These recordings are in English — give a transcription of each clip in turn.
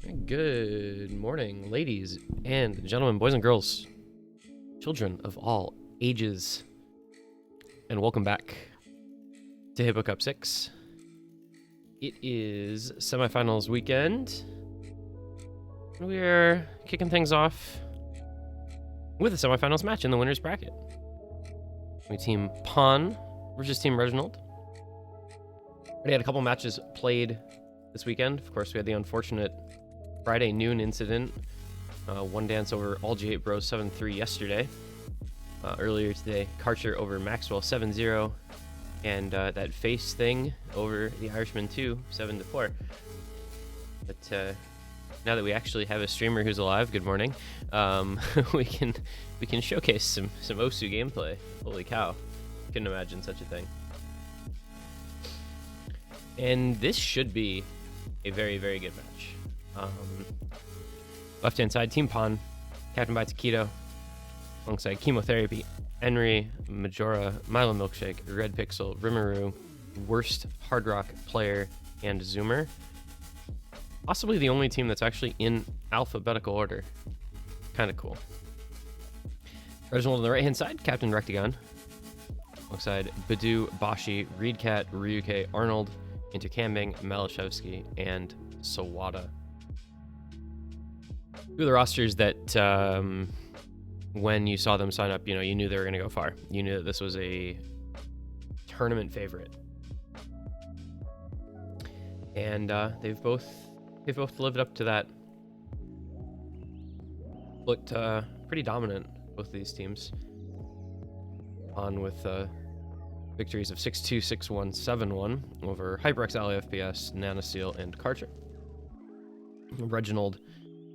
Good morning, ladies and gentlemen, boys and girls, children of all ages, and welcome back to Hippo Cup 6. It is semifinals weekend. We're kicking things off with a semifinals match in the winner's bracket. We team Pawn versus Team Reginald. We had a couple matches played this weekend. Of course, we had the unfortunate Friday noon incident. One dance over all G8 Bros 7-3 yesterday. Earlier today, Karcher over Maxwell 7-0. And that face thing over the Irishman 2, 7-4. But now that we actually have a streamer who's alive, good morning, we can showcase some Osu gameplay. Holy cow. Couldn't imagine such a thing. And this should be a very, very good match. Left-hand side, Team Pawn, captained by Taquito, alongside Chemotherapy, Henry, Majora, Milo Milkshake, Red Pixel, Rimuru, Worst Hard Rock Player, and Zoomer. Possibly the only team that's actually in alphabetical order. Kind of cool. Reginald on the right-hand side, Captain Rectagon, alongside Badu, Bashi, Reedcat, Ryuke, Arnold, Intercambing, Malashevsky, and Sawada. Two of the rosters that when you saw them sign up, you knew they were going to go far. You knew that this was a tournament favorite. And they've both lived up to that. Looked pretty dominant, both of these teams. On with victories of 6-2, 6-1, 7-1 over HyperX Ally FPS, Nanoseal, and Karcher. Reginald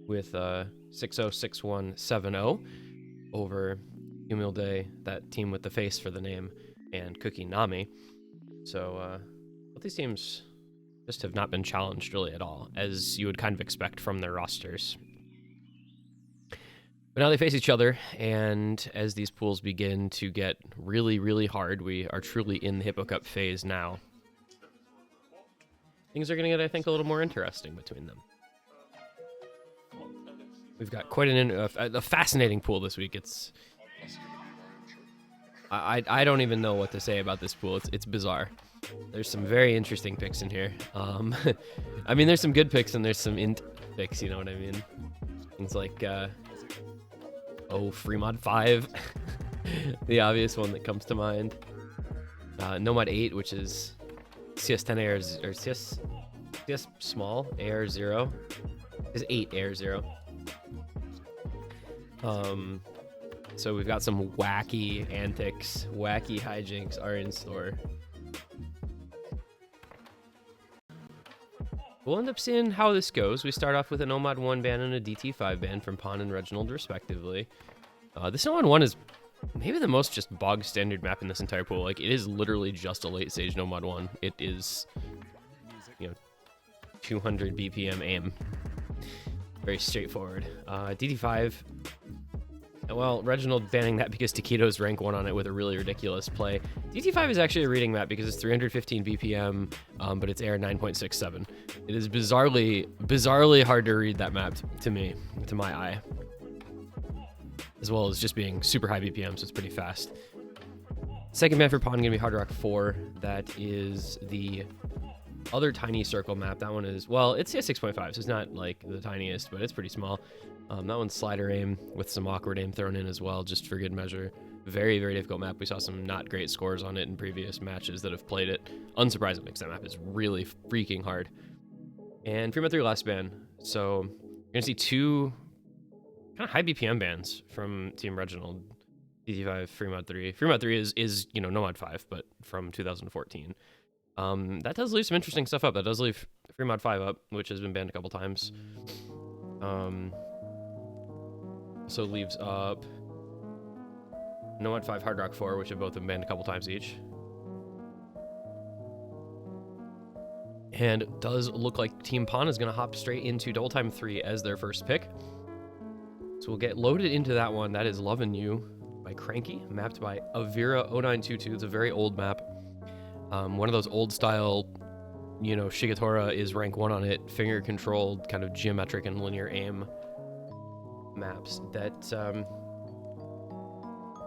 with 6-0, 6-1, 7-0 over Humilde, that team with the face for the name, and Cookie Nami. So both these teams just have not been challenged really at all, as you would kind of expect from their rosters. But now they face each other, and as these pools begin to get really, really hard, we are truly in the Hippo Cup phase now. Things are going to get, I think, a little more interesting between them. We've got quite a fascinating pool this week. I don't even know what to say about this pool. It's bizarre. There's some very interesting picks in here. I mean, there's some good picks and there's some int picks, you know what I mean? Things like, Fremod 5, the obvious one that comes to mind. Nomad 8, which is CS10 AR, or CS small AR0, is 8 AR0. So we've got some wacky antics, wacky hijinks are in store. We'll end up seeing how this goes. We start off with a Nomad 1 ban and a DT5 ban from Pawn and Reginald, respectively. This Nomad 1 is maybe the most just bog standard map in this entire pool. Like, it is literally just a late stage Nomad 1. It is, 200 BPM aim. Very straightforward. DT5, well, Reginald banning that because Taquito's rank 1 on it with a really ridiculous play. DT5 is actually a reading map because it's 315 BPM, but it's AR 9.67. It is bizarrely hard to read that map to my eye. As well as just being super high BPM, so it's pretty fast. Second ban for Pawn gonna be Hard Rock 4. That is the other tiny circle map. That one is, well, it's CS6.5, so it's not like the tiniest, but it's pretty small. That one's slider aim with some awkward aim thrown in as well, just for good measure. Very, very difficult map. We saw some not great scores on it in previous matches that have played it. Unsurprisingly, because that map is really freaking hard. And Fremont 3 last ban. So you're gonna see two kind of high BPM bans from Team Reginald. DT5, Fremont 3. Fremont 3 is Nomad 5, but from 2014. That does leave some interesting stuff up. That does leave Fremont 5 up, which has been banned a couple times. Also leaves up Nomad 5, Hard Rock 4, which have both been banned a couple times each. And it does look like Team Pawn is going to hop straight into Double Time 3 as their first pick. So we'll get loaded into that one. That is Lovin' You by Cranky, mapped by Avira 0922. It's a very old map. One of those old style you know, Shigetora is rank 1 on it, finger-controlled, kind of geometric and linear aim maps that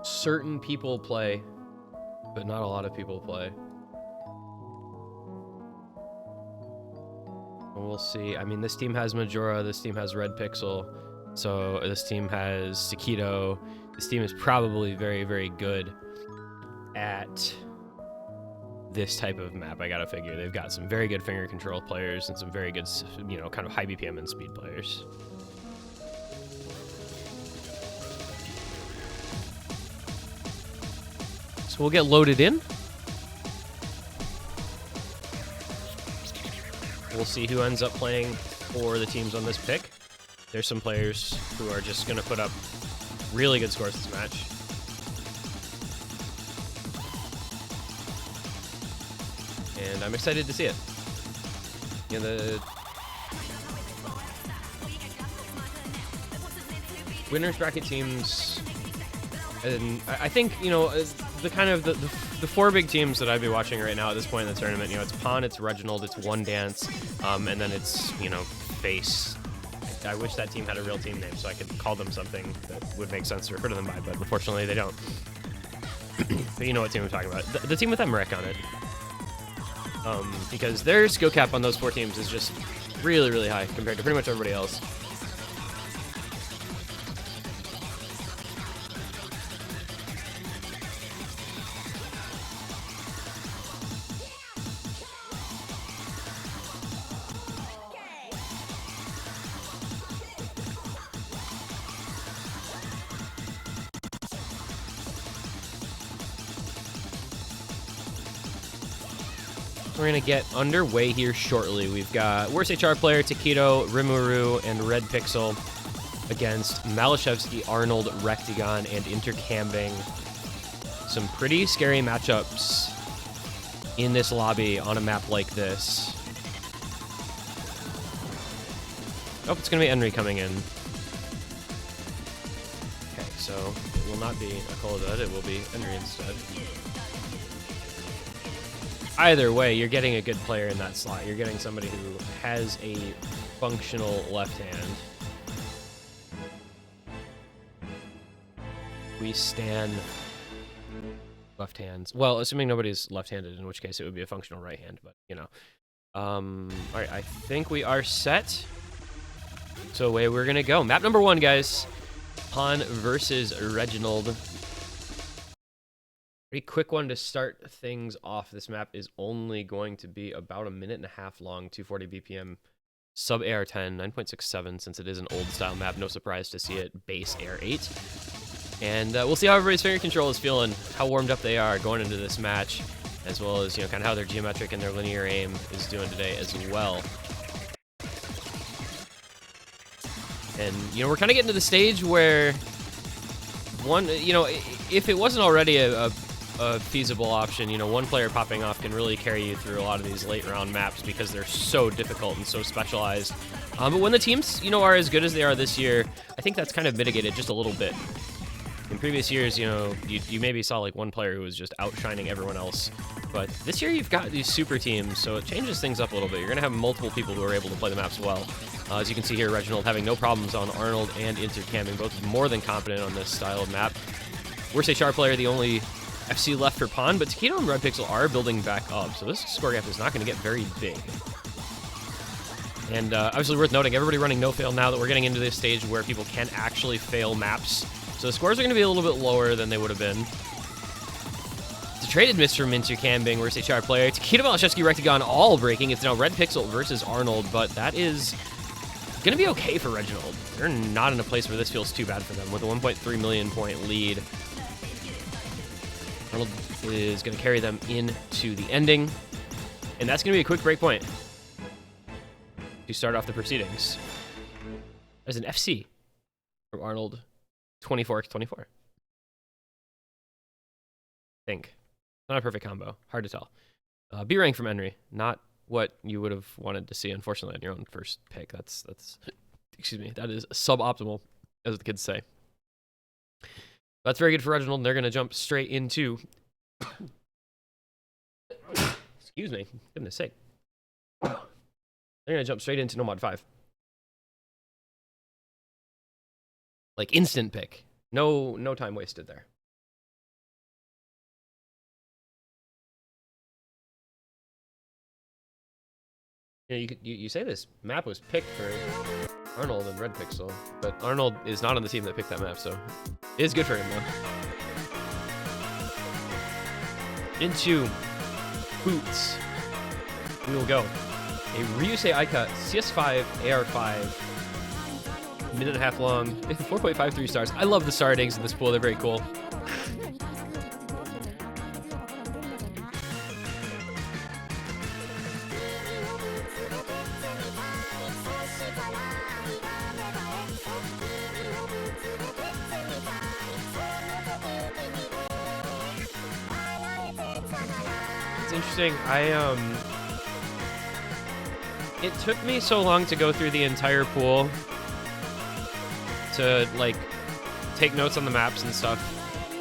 certain people play, but not a lot of people play. We'll see. I mean, this team has Majora, this team has Red Pixel, so this team has Takedo. This team is probably very, very good at this type of map. I gotta figure they've got some very good finger control players and some very good, you know, kind of high BPM and speed players. So we'll get loaded in. We'll see who ends up playing for the teams on this pick. There's some players who are just going to put up really good scores this match. And I'm excited to see it. You know, the winners bracket teams, and I think, you know, the kind of the 4 big teams that I'd be watching right now at this point in the tournament, you know, it's Pawn, it's Reginald, it's One Dance, and then it's, you know, Face. I wish that team had a real team name so I could call them something that would make sense to refer to them by, but unfortunately they don't. But you know what team I'm talking about. The team with Emmerich on it. Because their skill cap on those 4 teams is just really, really high compared to pretty much everybody else. We're going to get underway here shortly. We've got worst HR player, Takedo, Rimuru, and Red Pixel against Malashevsky, Arnold, Rectagon, and Intercambing. Some pretty scary matchups in this lobby on a map like this. Oh, it's going to be Henry coming in. Okay, so it will not be Akoldud, it will be Henry instead. Either way, you're getting a good player in that slot. You're getting somebody who has a functional left hand. We stand left hands. Well, assuming nobody's left-handed, in which case it would be a functional right hand, but, you know. All right, I think we are set. So away we're going to go. Map number 1, guys. Pawn versus Reginald. Pretty quick one to start things off. This map is only going to be about a minute and a half long, 240 BPM, sub AR10, 9.67, since it is an old style map. No surprise to see it base AR8. And we'll see how everybody's finger control is feeling, how warmed up they are going into this match, as well as, you know, kind of how their geometric and their linear aim is doing today as well. And, you know, we're kind of getting to the stage where one, you know, if it wasn't already a feasible option, you know, one player popping off can really carry you through a lot of these late round maps because they're so difficult and so specialized. But when the teams, you know, are as good as they are this year, I think that's kind of mitigated just a little bit. In previous years, you know, you maybe saw like one player who was just outshining everyone else. But this year you've got these super teams, so it changes things up a little bit. You're going to have multiple people who are able to play the maps well. As you can see here, Reginald having no problems on Arnold and Intercamming, both more than competent on this style of map. Worst HR player, the only FC left for Pawn, but Takedo and Red Pixel are building back up, so this score gap is not going to get very big. And obviously worth noting, everybody running no-fail now that we're getting into this stage where people can actually fail maps. So the scores are going to be a little bit lower than they would have been. It's a traded miss from Intercambing, worst HR player. Takedo, Malashevsky, Rectagon all breaking. It's now Red Pixel versus Arnold, but that is going to be okay for Reginald. They're not in a place where this feels too bad for them with a 1.3 million point lead. Arnold is going to carry them into the ending, and that's going to be a quick break point to start off the proceedings. There's an FC from Arnold, 24x24. I think. Not a perfect combo. Hard to tell. B rank from Henry. Not what you would have wanted to see, unfortunately, on your own first pick. That's excuse me, that is suboptimal, as the kids say. That's very good for Reginald, and they're going to jump straight into excuse me, goodness sake. They're gonna jump straight into No Mod 5. Like instant pick. No time wasted there. You know, you say this map was picked for Arnold and Red Pixel, but Arnold is not on the team that picked that map, so it is good for him though. Into boots, we will go. A Ryusei Aika CS5 AR5, minute and a half long, 4.53 stars. I love the star ratings in this pool; they're very cool. Interesting. It took me so long to go through the entire pool to like take notes on the maps and stuff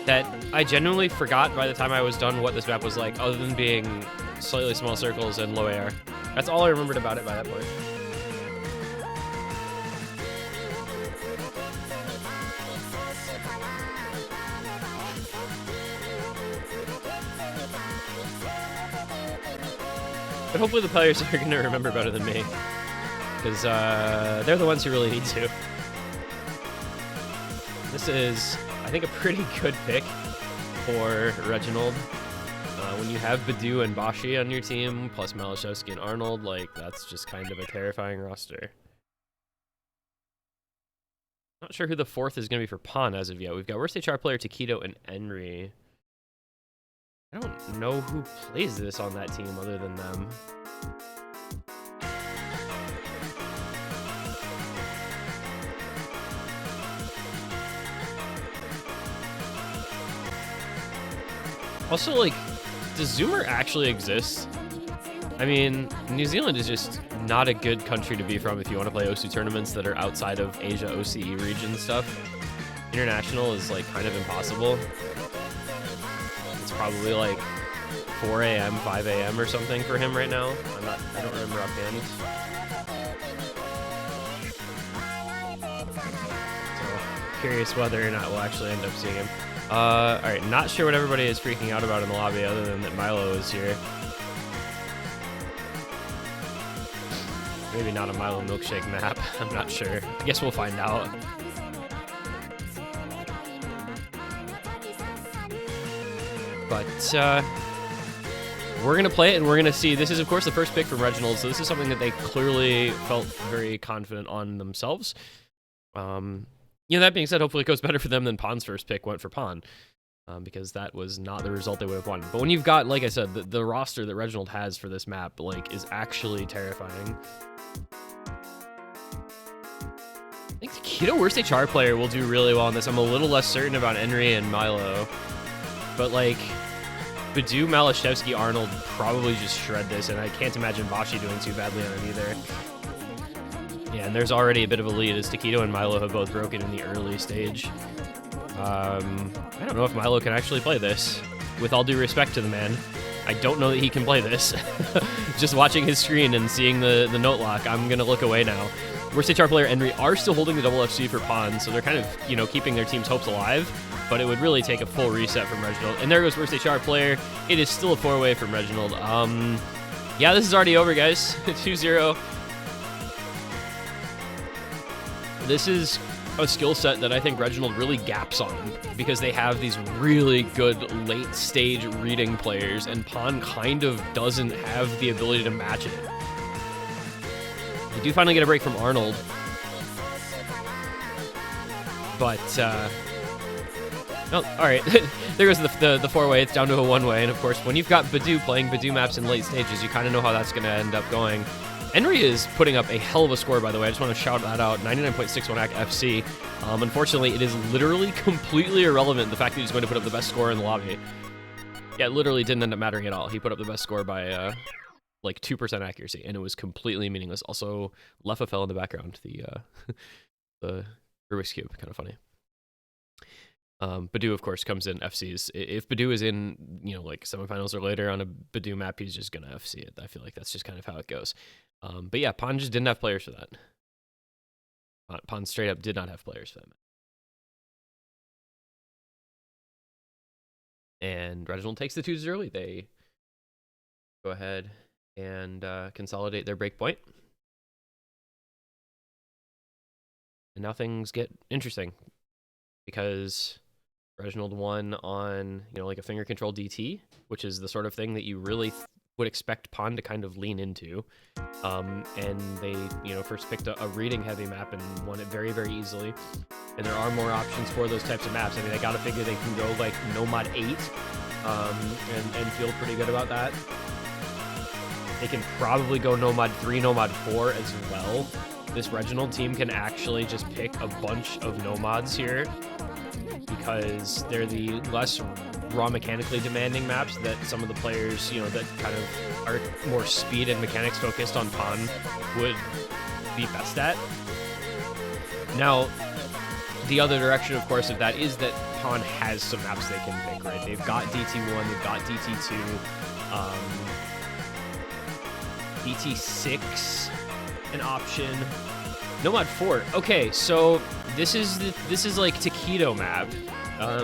that I genuinely forgot by the time I was done what this map was like, other than being slightly small circles and low AR. That's all I remembered about it by that point. But hopefully the players are going to remember better than me, because they're the ones who really need to. This is, I think, a pretty good pick for Reginald. When you have Badu and Bashi on your team, plus Malashevsky and Arnold, like, that's just kind of a terrifying roster. Not sure who the fourth is going to be for Pawn as of yet. We've got worst HR player Taquito and Enri. I don't know who plays this on that team other than them. Also, like, does Zoomer actually exist? I mean, New Zealand is just not a good country to be from if you want to play OSU tournaments that are outside of Asia OCE region stuff. International is, like, kind of impossible. It's probably, like, 4 a.m., 5 a.m. or something for him right now. I don't remember offhand. So, curious whether or not we'll actually end up seeing him. Alright, not sure what everybody is freaking out about in the lobby other than that Milo is here. Maybe not a Milo milkshake map, I'm not sure. I guess we'll find out. But, we're going to play it and we're going to see. This is, of course, the first pick from Reginald, so this is something that they clearly felt very confident on themselves. You know, that being said, hopefully it goes better for them than Pawn's first pick went for Pawn, because that was not the result they would have wanted. But when you've got, like I said, the roster that Reginald has for this map, like, is actually terrifying. I think Taquito worst HR player will do really well on this. I'm a little less certain about Enri and Milo, but, like, Badu, Malashevsky, Arnold probably just shred this, and I can't imagine Bashi doing too badly on it either. Yeah, and there's already a bit of a lead as Taquito and Milo have both broken in the early stage. I don't know if Milo can actually play this. With all due respect to the man, I don't know that he can play this. Just watching his screen and seeing the note lock, I'm going to look away now. Worst HR player Enri are still holding the double FC for Pawn, so they're kind of, you know, keeping their team's hopes alive, but it would really take a full reset from Reginald. And there goes worst HR player. It is still a 4-way from Reginald. Yeah, this is already over, guys. 2-0. This is a skill set that I think Reginald really gaps on, because they have these really good late-stage reading players, and Pawn kind of doesn't have the ability to match it. They do finally get a break from Arnold, but, oh, all right, there goes the 4-way. It's down to a 1-way, and of course, when you've got Badu playing Badu maps in late stages, you kind of know how that's going to end up going. Enri is putting up a hell of a score, by the way. I just want to shout that out. 99.61 AC FC. Unfortunately, it is literally completely irrelevant, the fact that he's going to put up the best score in the lobby. Yeah, it literally didn't end up mattering at all. He put up the best score by, like, 2% accuracy, and it was completely meaningless. Also, Leffa fell in the background. The Rubik's Cube, kind of funny. Badoo, of course, comes in FCs. If Badoo is in, you know, like semifinals or later on a Badoo map, he's just going to FC it. I feel like that's just kind of how it goes. But yeah, Pond just didn't have players for that. Pond straight up did not have players for that map. And Reginald takes the 2-0 lead. They go ahead and consolidate their break point. And now things get interesting because Reginald won on, you know, like a finger control DT, which is the sort of thing that you really would expect Pond to kind of lean into. And they, you know, first picked a reading heavy map and won it very, very easily. And there are more options for those types of maps. I mean, I gotta figure they can go like Nomad 8 and feel pretty good about that. They can probably go Nomad 3, Nomad 4 as well. This Reginald team can actually just pick a bunch of Nomads here because they're the less raw mechanically demanding maps that some of the players, you know, that kind of are more speed and mechanics focused on Pond would be best at. Now, the other direction, of course, of that is that Pond has some maps they can pick, right? They've got DT1, they've got DT2, DT6, an option. Nomad 4. Okay, so this is like Taquito map.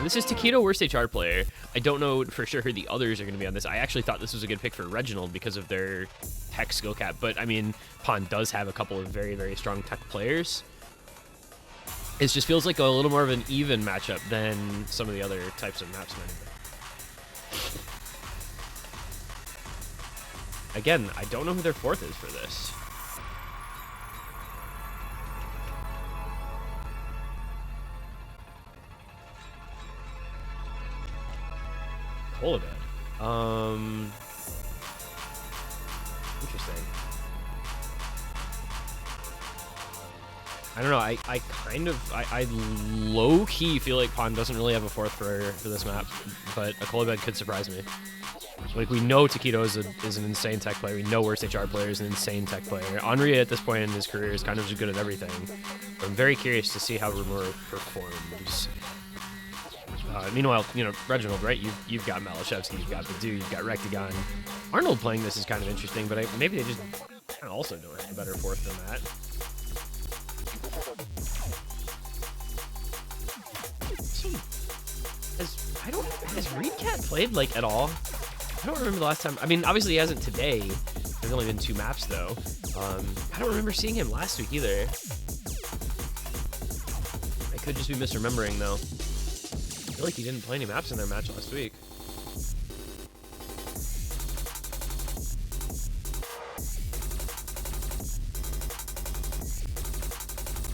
This is Taquito Worst HR player. I don't know for sure who the others are going to be on this. I actually thought this was a good pick for Reginald because of their tech skill cap, but I mean, Pond does have a couple of very, very strong tech players. It just feels like a little more of an even matchup than some of the other types of maps might have been. Again, I don't know who their fourth is for this. Colabed. Interesting. I don't know. I low-key feel like Pond doesn't really have a fourth for this map, but a Colabed could surprise me. Like, we know Taquito is an insane tech player. We know Worst HR player is an insane tech player. Henri, at this point in his career, is kind of just good at everything. I'm very curious to see how Rumor performs. Meanwhile, you know, Reginald, right? You've got Malashevsky, you've got Badoo, you've got Rectagon. Arnold playing this is kind of interesting, but maybe they just kind of also don't have a better fourth than that. Has Reedcat played like at all? I don't remember the last time. I mean, obviously he hasn't today. There's only been 2 maps though. I don't remember seeing him last week either. I could just be misremembering though. I feel like he didn't play any maps in their match last week.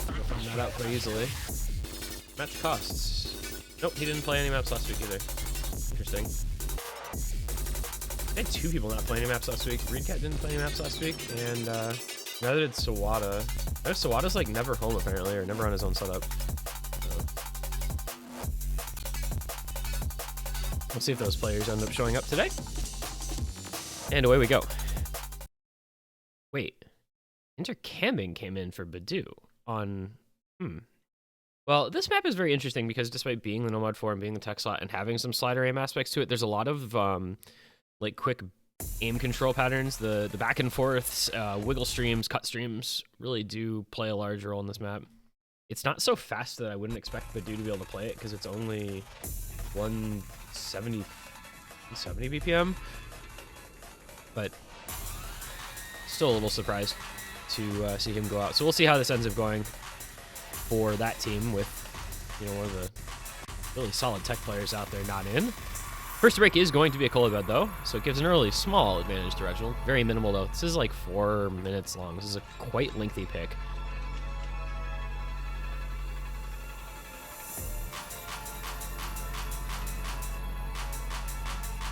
I'll find that out pretty easily. Match costs. Nope, he didn't play any maps last week either. Interesting. I had 2 people not play any maps last week. Reedcat didn't play any maps last week, and neither did Sawada. Sawada's like never home apparently, or never on his own setup. We'll see if those players end up showing up today. And away we go. Wait. Intercamming came in for Badoo on... Well, this map is very interesting because despite being the Nomad 4 and being the tech slot and having some slider aim aspects to it, there's a lot of like quick aim control patterns. The back and forths, wiggle streams, cut streams really do play a large role in this map. It's not so fast that I wouldn't expect Badoo to be able to play it because it's only 170 BPM, but still a little surprised to see him go out. So we'll see how this ends up going for that team with, you know, one of the really solid tech players out there not in. First break is going to be a Colabed though, so it gives an early small advantage to Reginald. Very minimal though. This is like 4 minutes long. This is a quite lengthy pick.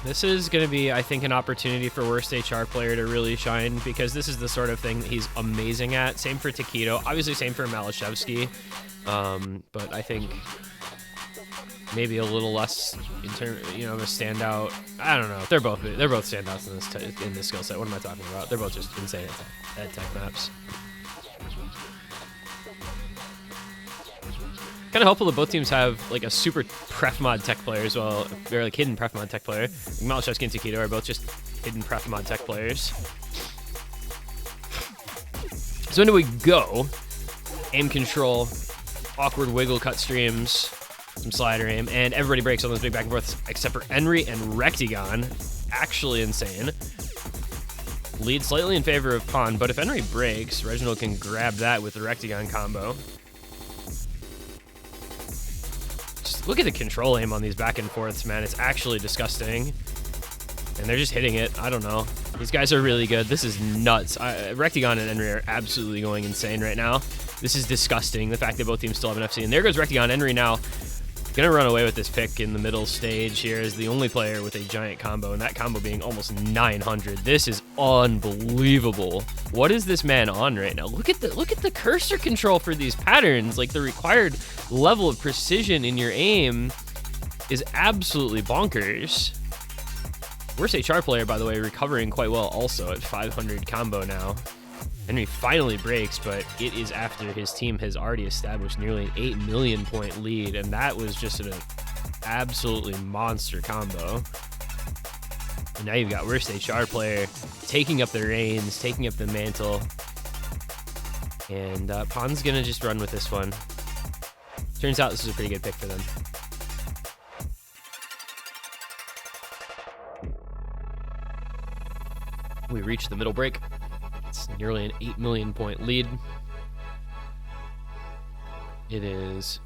This is going to be, I think, an opportunity for Worst HR player to really shine because this is the sort of thing that he's amazing at. Same for Taquito, obviously same for Malashevsky, but I think maybe a little less in terms, you know, of a standout. I don't know. They're both standouts in this skill set. What am I talking about? They're both just insane at tech maps. Kind of helpful that both teams have like a super pref mod tech player as well. They're like hidden pref mod tech player. Malashevsky and Takedo are both just hidden pref mod tech players. So into we go. Aim control, awkward wiggle cut streams, some slider aim, and everybody breaks on those big back and forths except for Enry and Rectigon. Actually insane. Lead slightly in favor of Pawn, but if Enry breaks, Reginald can grab that with the Rectigon combo. Just look at the control aim on these back and forths, man. It's actually disgusting. And they're just hitting it. I don't know. These guys are really good. This is nuts. Rectigon and Enry are absolutely going insane right now. This is disgusting, the fact that both teams still have an FC. And there goes Rectigon. Enry now gonna run away with this pick in the middle stage here as the only player with a giant combo, and that combo being almost 900. This is unbelievable. What is this man on right now? Look at the cursor control for these patterns. Like, the required level of precision in your aim is absolutely bonkers. Worst HR player, by the way, recovering quite well also at 500 combo now. Enry finally breaks, but it is after his team has already established nearly an 8 million point lead, and that was just an absolutely monster combo. And now you've got worst HR player taking up the reins, taking up the mantle, and Pawn's gonna just run with this one. Turns out this is a pretty good pick for them. We reach the middle break. It's nearly an 8 million point lead. It is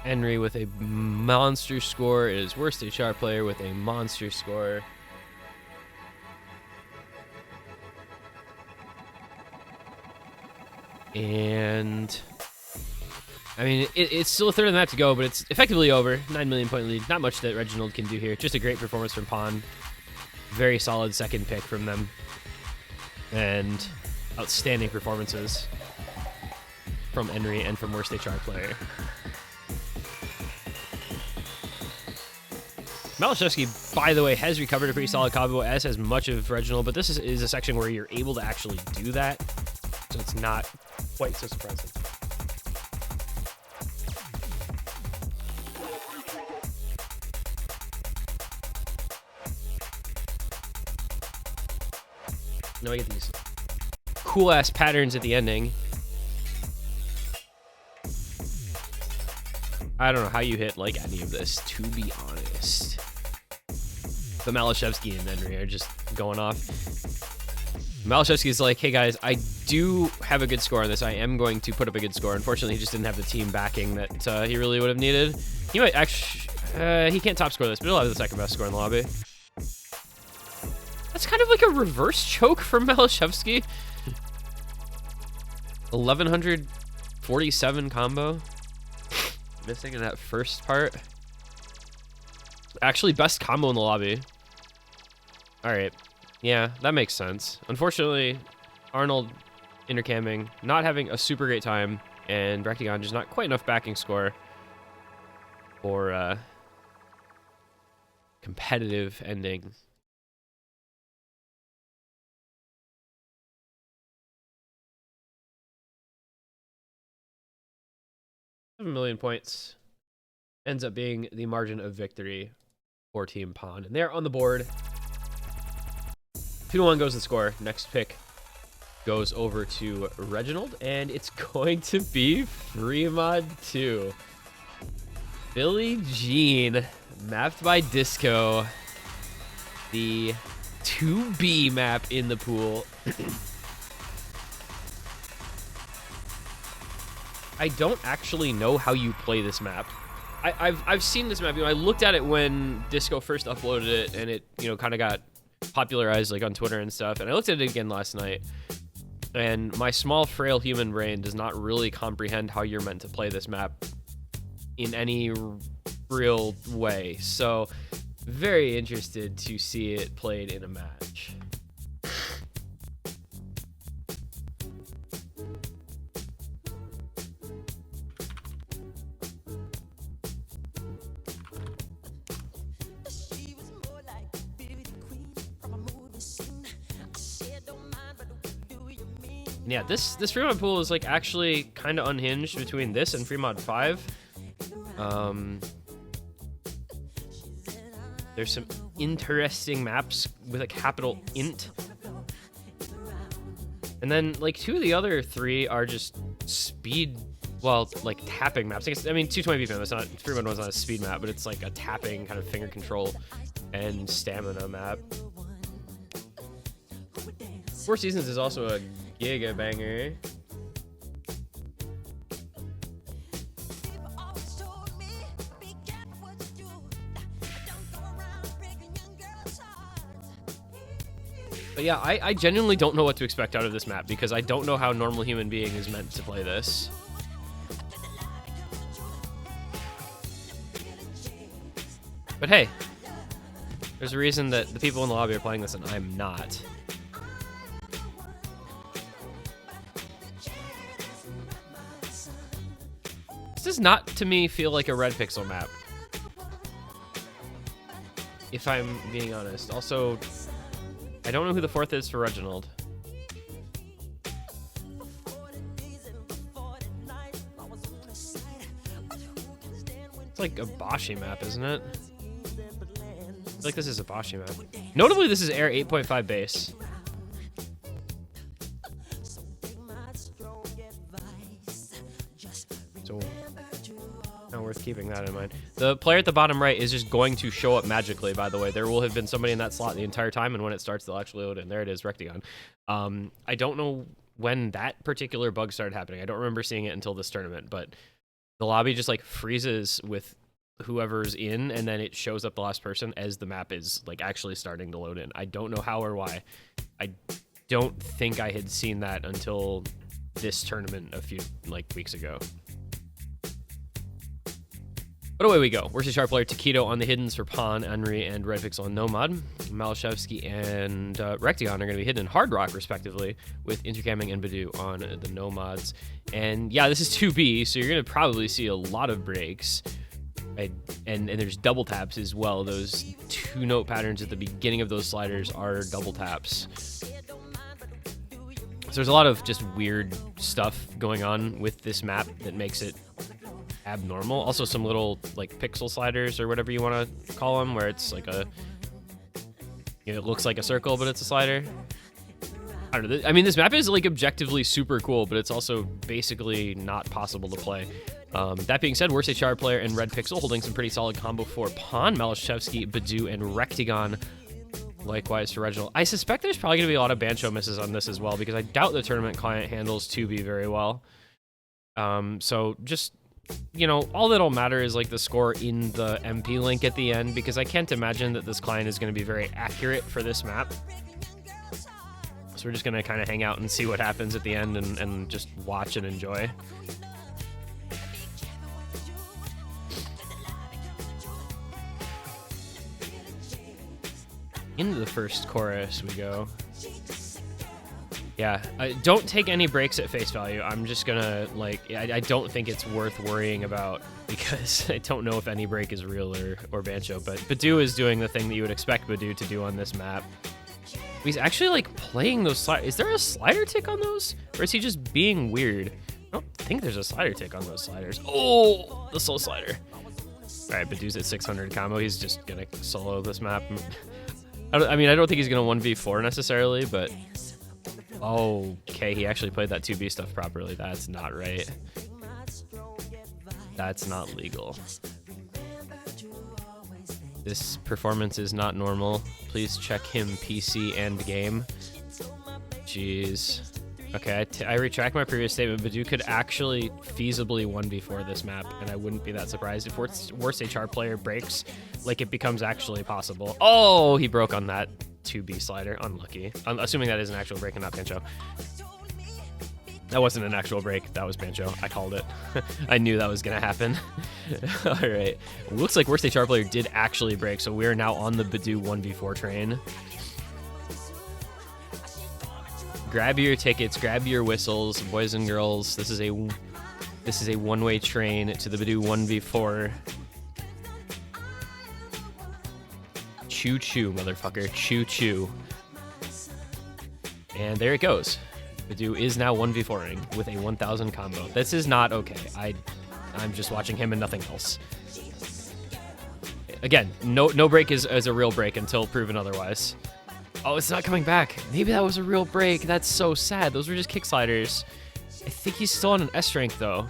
Enry with a monster score. It is worst HR player with a monster score. And I mean, it's still a third of the map to go, but it's effectively over. 9 million point lead. Not much that Reginald can do here. Just a great performance from Pawn. Very solid second pick from them. And outstanding performances from Enry and from worst HR player. Malashevsky, by the way, has recovered a pretty solid combo, as has much of Reginald, but this is a section where you're able to actually do that, so it's not quite so surprising. Now I get these cool ass patterns at the ending. I don't know how you hit like any of this, to be honest. The Malashevsky and Enry are just going off. Malashevsky's like, hey guys, I do have a good score on this. I am going to put up a good score. Unfortunately, he just didn't have the team backing that he really would have needed. He might actually, he can't top score this, but he'll have the second best score in the lobby. That's kind of like a reverse choke from Malashevsky. 1147 combo. Missing in that first part. Actually, best combo in the lobby. Alright. Yeah, that makes sense. Unfortunately, Arnold intercamming, not having a super great time, and Rectigon just not quite enough backing score for competitive ending. 7 million points ends up being the margin of victory for Team Pawn. And they're on the board. 2-1 goes the score. Next pick goes over to Reginald, and it's going to be Fremod 2. Billie Jean, mapped by Disco. The 2B map in the pool. I don't actually know how you play this map. I've seen this map. You know, I looked at it when Disco first uploaded it, and it, you know, kind of got popularized like on Twitter and stuff. And I looked at it again last night, and my small, frail human brain does not really comprehend how you're meant to play this map in any real way. So, very interested to see it played in a match. Yeah, this Fremod pool is like actually kind of unhinged between this and Fremod 5. There's some interesting maps with a capital int. And then, like, 2 of the other 3 are just speed, well, like, tapping maps. I mean, 220 BPM, it's not, Freeman was not a speed map, but it's like a tapping kind of finger control and stamina map. Four Seasons is also a giga banger. But yeah, I genuinely don't know what to expect out of this map because I don't know how a normal human being is meant to play this. But hey, there's a reason that the people in the lobby are playing this and I'm not. This does not, to me, feel like a red pixel map, if I'm being honest. Also, I don't know who the 4th is for Reginald. It's like a Boshi map, isn't it? I feel like this is a Boshi map. Notably, this is Air 8.5 base. So, not worth keeping that in mind. The player at the bottom right is just going to show up magically, by the way. There will have been somebody in that slot the entire time, and when it starts, they'll actually load in. There it is, Rectagon. I don't know when that particular bug started happening. I don't remember seeing it until this tournament, but the lobby just, like, freezes with whoever's in, and then it shows up the last person as the map is, like, actually starting to load in. I don't know how or why. I don't think I had seen that until this tournament a few, like, weeks ago. But away we go. Worst sharp player Taquito on the hiddens for Pawn, Henry, and Red Pixel and Nomad. Malashevsky and Rectagon are going to be hidden in Hard Rock, respectively, with Intercamming and Badu on the Nomads. And yeah, this is 2B, so you're going to probably see a lot of breaks. And there's double taps as well. Those 2-note patterns at the beginning of those sliders are double taps. So there's a lot of just weird stuff going on with this map that makes it abnormal. Also some little, like, pixel sliders or whatever you want to call them, where it's like a, you know, it looks like a circle but it's a slider. I don't know. I mean, this map is, like, objectively super cool, but it's also basically not possible to play. That being said, Worst HR player and Red Pixel holding some pretty solid combo for Pawn, Malashevsky, Badu, and Rectagon. Likewise for Reginald. I suspect there's probably going to be a lot of Bancho misses on this as well, because I doubt the tournament client handles 2B very well. So just, you know, all that'll matter is, like, the score in the MP link at the end, because I can't imagine that this client is going to be very accurate for this map. So we're just going to kind of hang out and see what happens at the end and just watch and enjoy. Into the first chorus we go. Yeah, don't take any breaks at face value. I'm just gonna, like, I don't think it's worth worrying about, because I don't know if any break is real or Bancho, but Badu is doing the thing that you would expect Badu to do on this map. He's actually, like, playing those sliders. Is there a slider tick on those? Or is he just being weird? I don't think there's a slider tick on those sliders. Oh, the soul slider. All right, Badu's at 600 combo. He's just gonna solo this map. I mean, I don't think he's gonna 1v4 necessarily, but... Oh, okay, he actually played that 2B stuff properly. That's not right. That's not legal. This performance is not normal. Please check him PC and game. Jeez. Okay, I retract my previous statement, but you could actually feasibly 1v4 this map, and I wouldn't be that surprised if worst HR player breaks, like, it becomes actually possible. Oh, he broke on that 2B slider. Unlucky. I'm assuming that is an actual break and not Bancho. That wasn't an actual break. That was Bancho. I called it. I knew that was going to happen. All right. Looks like worst HR player did actually break, so we are now on the Badu 1v4 train. Grab your tickets, grab your whistles, boys and girls. This is a one-way train to the Badu 1v4. Choo-choo, motherfucker. Choo-choo. And there it goes. Badu is now 1v4ing with a 1000 combo. This is not okay. I'm just watching him and nothing else. Again, no break is a real break until proven otherwise. Oh, it's not coming back. Maybe that was a real break. That's so sad. Those were just kick sliders. I think he's still on an S rank, though.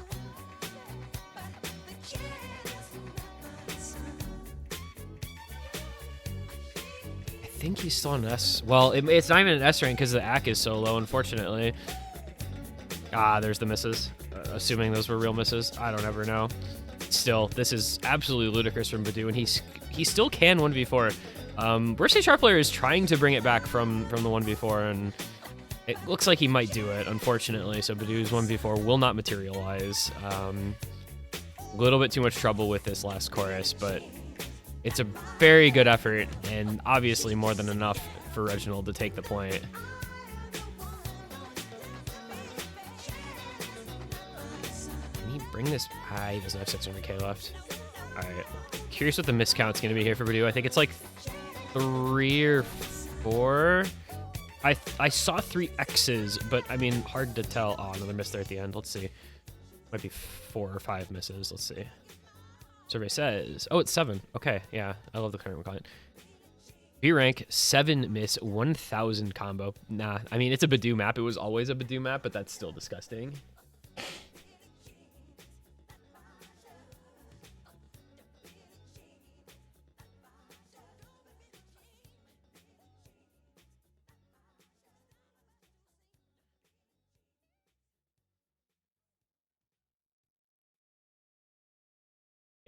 I think he's still on an S. Well, it's not even an S rank because the AC is so low, unfortunately. Ah, there's the misses. Assuming those were real misses. I don't ever know. Still, this is absolutely ludicrous from Badoo, and he still can 1v4. Worst HR player is trying to bring it back from the 1v4, and it looks like he might do it, unfortunately. So Badoo's 1v4 will not materialize. A little bit too much trouble with this last chorus, but it's a very good effort, and obviously more than enough for Reginald to take the point. Bring this. He doesn't have 600k left. All right. Curious what the miscount's going to be here for Badoo. I think it's like 3 or 4. I saw 3 X's, but I mean, hard to tell. Oh, another miss there at the end. Let's see. Might be 4 or 5 misses. Let's see. Survey says, oh, it's 7. Okay, yeah. I love the current client. B rank, 7 miss, 1000 combo. Nah, I mean, it's a Badoo map. It was always a Badoo map, but that's still disgusting.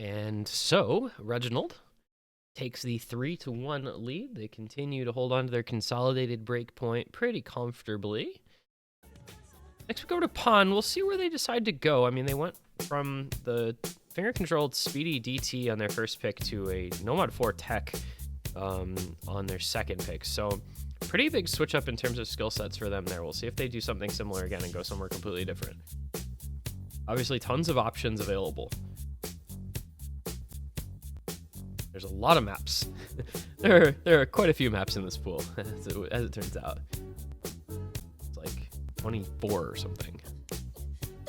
And so, Reginald takes the 3-1 lead. They continue to hold on to their consolidated break point pretty comfortably. Next we go to Pawn. We'll see where they decide to go. I mean, they went from the finger-controlled speedy DT on their first pick to a Nomad 4 tech on their second pick. So, pretty big switch up in terms of skill sets for them there. We'll see if they do something similar again and go somewhere completely different. Obviously, tons of options available. There's a lot of maps. there are quite a few maps in this pool, as it turns out. It's like 24 or something.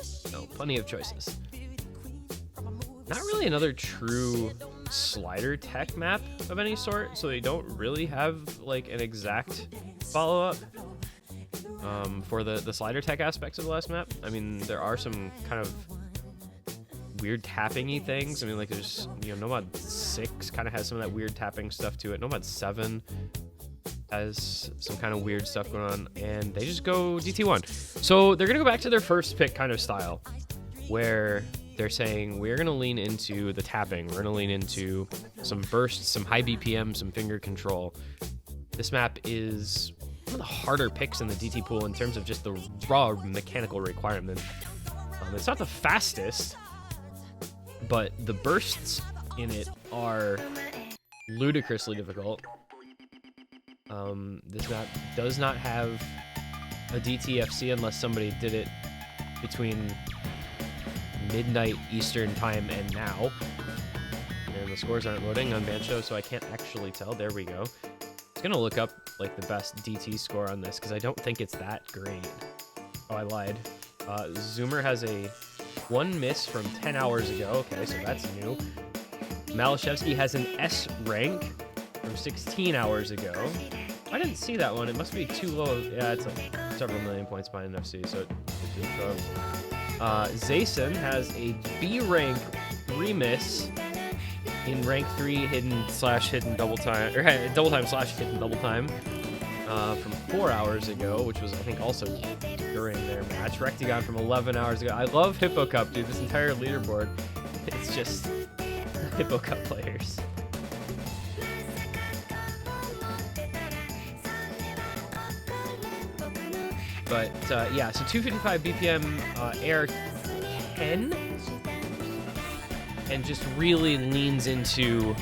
So, plenty of choices. Not really another true slider tech map of any sort, so they don't really have like an exact follow-up for the slider tech aspects of the last map. I mean, there are some kind of weird tapping-y things. I mean, like, there's, you know, Nomad 6 kind of has some of that weird tapping stuff to it. Nomad 7 has some kind of weird stuff going on, and they just go DT1. So they're going to go back to their first pick kind of style, where they're saying, we're going to lean into the tapping. We're going to lean into some bursts, some high BPM, some finger control. This map is one of the harder picks in the DT pool in terms of just the raw mechanical requirement. It's not the fastest, but the bursts in it are ludicrously difficult. This map does not have a DTFC unless somebody did it between midnight Eastern time and now. And the scores aren't loading on Bancho, so I can't actually tell. There we go. I was gonna look up like the best DT score on this because I don't think it's that great. Oh, I lied. Zoomer has a 1 miss from 10 hours ago. Okay, so that's new. Malashevsky has an S rank from 16 hours ago. I didn't see that one. It must be too low. Yeah, it's like several million points behind NFC, so it did go. Zayson has a B rank 3 miss in rank 3 hidden double time, or double time slash hidden double time from 4 hours ago, which was, I think, also during their match. Rectagon from 11 hours ago. I love Hippo Cup, dude. This entire leaderboard, it's just Hippo Cup players. But yeah, so 255 BPM air 10, and just really leans into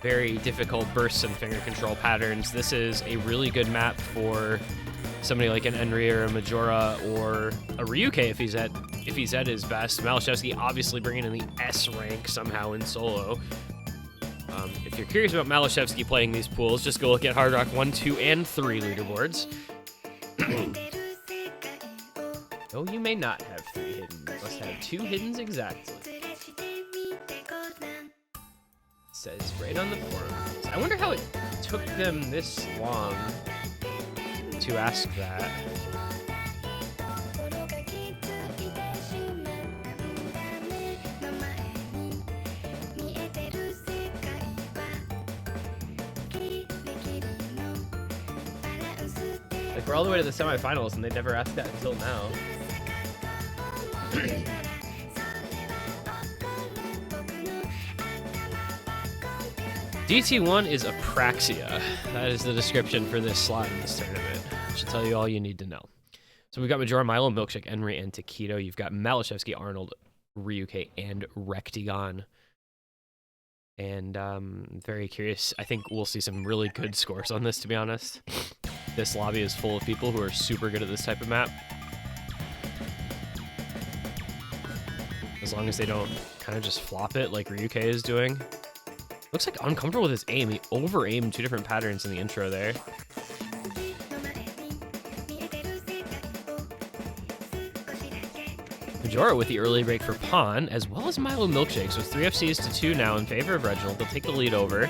very difficult bursts and finger control patterns. This is a really good map for somebody like an Enri or a Majora or a Ryuke if he's at his best. Malashevsky obviously bringing in the S rank somehow in solo. If you're curious about Malashevsky playing these pools, just go look at Hard Rock 1, 2, and 3 leaderboards. No, you may not have 3 hidden. Must have 2 hiddens exactly. Says right on the forums. I wonder how it took them this long to ask that. Like, we're all the way to the semifinals and they never asked that until now. DT1 is apraxia. That is the description for this slot in this tournament. Should tell you all you need to know. So we've got Majora, Milo, Milkshake, Enri, and Taquito. You've got Malashevsky, Arnold, Ryuke, and Rectigon. And very curious. I think we'll see some really good scores on this, to be honest. This lobby is full of people who are super good at this type of map. As long as they don't kind of just flop it like Ryuke is doing. Looks like uncomfortable with his aim. He over-aimed 2 different patterns in the intro there. Majora with the early break for Pawn, as well as Milo Milkshake. So it's 3 FCs to 2 now in favor of Reginald. They'll take the lead over.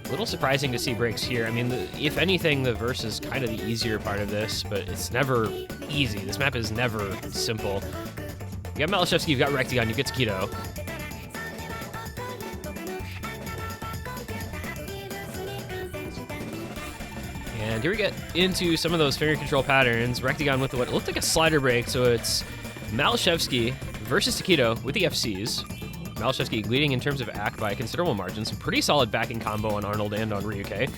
A little surprising to see breaks here. I mean, if anything, the verse is kind of the easier part of this, but it's never easy. This map is never simple. You got Malashevsky, you've got Rectigon, you've got Taquito. And here we get into some of those finger control patterns. Rectigon with what looked like a slider break, so it's Malashevsky versus Taquito with the FCs. Malashevsky leading in terms of act by a considerable margin. Some pretty solid backing combo on Arnold and on Ryuke.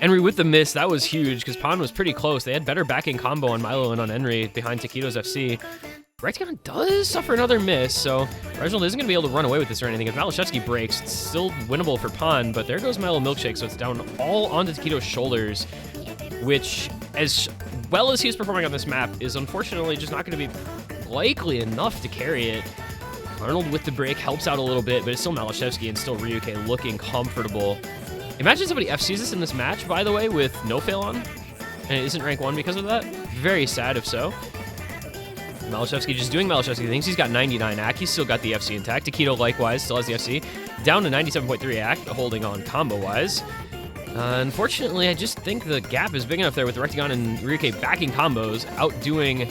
Enri with the miss, that was huge because Pawn was pretty close. They had better backing combo on Milo and on Enri behind Taquito's FC. Rectigon does suffer another miss, so Reginald isn't going to be able to run away with this or anything. If Malashevsky breaks, it's still winnable for Pawn, but there goes Milo Milkshake, so it's down all onto Taquito's shoulders, which, as well as he's performing on this map, is unfortunately just not going to be likely enough to carry it. Arnold with the break helps out a little bit, but it's still Malashevsky and still Ryuke looking comfortable. Imagine somebody FCs this in this match, by the way, with no fail on, and it isn't rank 1 because of that. Very sad if so. Malashevsky just doing Malashevsky things. He's got 99 AC. He's still got the FC intact. Taquito likewise still has the FC. Down to 97.3 AC, holding on combo-wise. Unfortunately, I just think the gap is big enough there with Rectigon and Ryuke backing combos, outdoing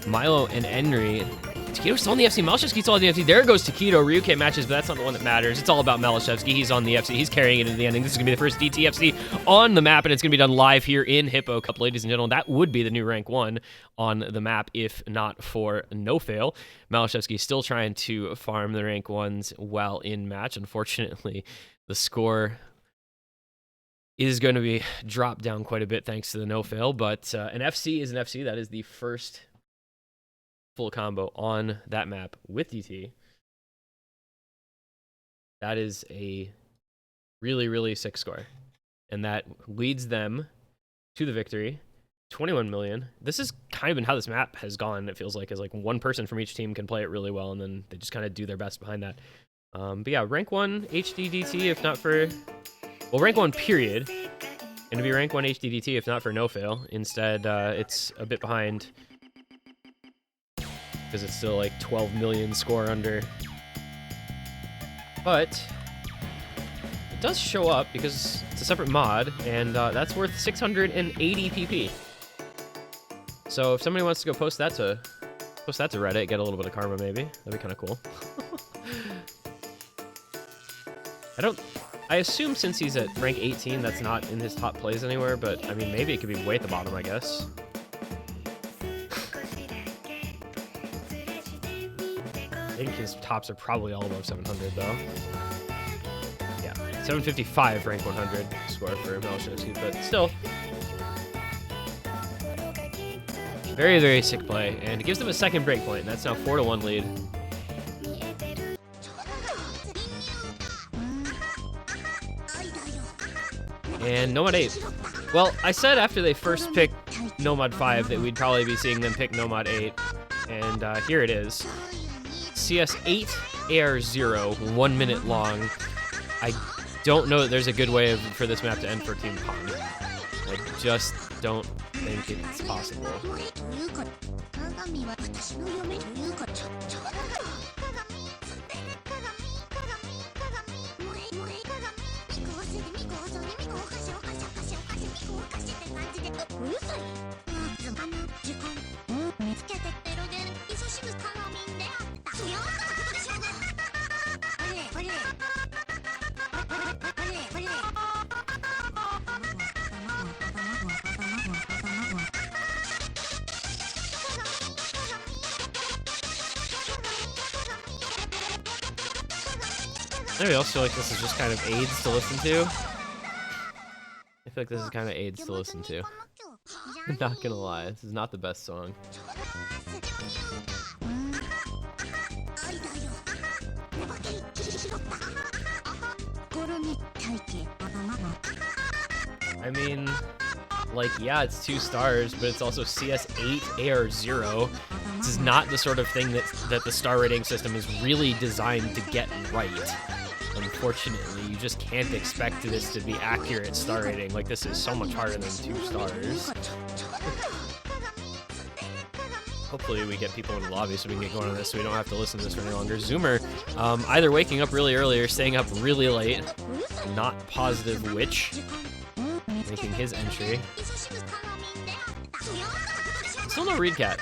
Milo and Enri. Taquito's still on the FC. Malashevsky still on the FC. There goes Taquito. Ryuke matches, but that's not the one that matters. It's all about Malashevsky. He's on the FC. He's carrying it into the ending. This is going to be the first DTFC on the map, and it's going to be done live here in Hippo Cup, ladies and gentlemen. That would be the new rank 1 on the map if not for no fail. Malashevsky still trying to farm the rank 1s while in match. Unfortunately, the score is going to be dropped down quite a bit thanks to the no fail, but an FC is an FC. That is the first full combo on that map with DT. That is a really, really sick score. And that leads them to the victory. 21 million. This is kind of been how this map has gone, it feels like, is like one person from each team can play it really well, and then they just kind of do their best behind that. But yeah, rank 1 HDDT, if not for... Well, rank 1 period. And to be rank 1 HDDT, if not for no fail. Instead, it's a bit behind... because it's still like 12 million score under. But it does show up because it's a separate mod, and that's worth 680 PP. So if somebody wants to go post that to Reddit, get a little bit of karma maybe. That'd be kind of cool. I assume since he's at rank 18, that's not in his top plays anywhere, but I mean, maybe it could be way at the bottom, I guess. I think his tops are probably all above 700, though. Yeah, 755 rank 100 score for Malashevsky, but still. Very, very sick play, and it gives them a second breakpoint, and that's now 4-1 lead. And Nomad 8. Well, I said after they first picked Nomad 5 that we'd probably be seeing them pick Nomad 8, and here it is. CS8 AR0, 1 minute long. I don't know that there's a good way for this map to end for Team Pawn. I just don't think it's possible. Anybody else feel like this is just kind of aids to listen to? I feel like this is kind of aids to listen to. I'm not gonna lie, this is not the best song. I mean, like, yeah, it's 2 stars, but it's also CS8 AR0. This is not the sort of thing that the star rating system is really designed to get right. Unfortunately, you just can't expect this to be accurate star rating. Like, this is so much harder than 2 stars. Hopefully we get people in the lobby so we can get going on this so we don't have to listen to this for any longer. Zoomer, either waking up really early or staying up really late. Not positive which. Making his entry. Still no read cat.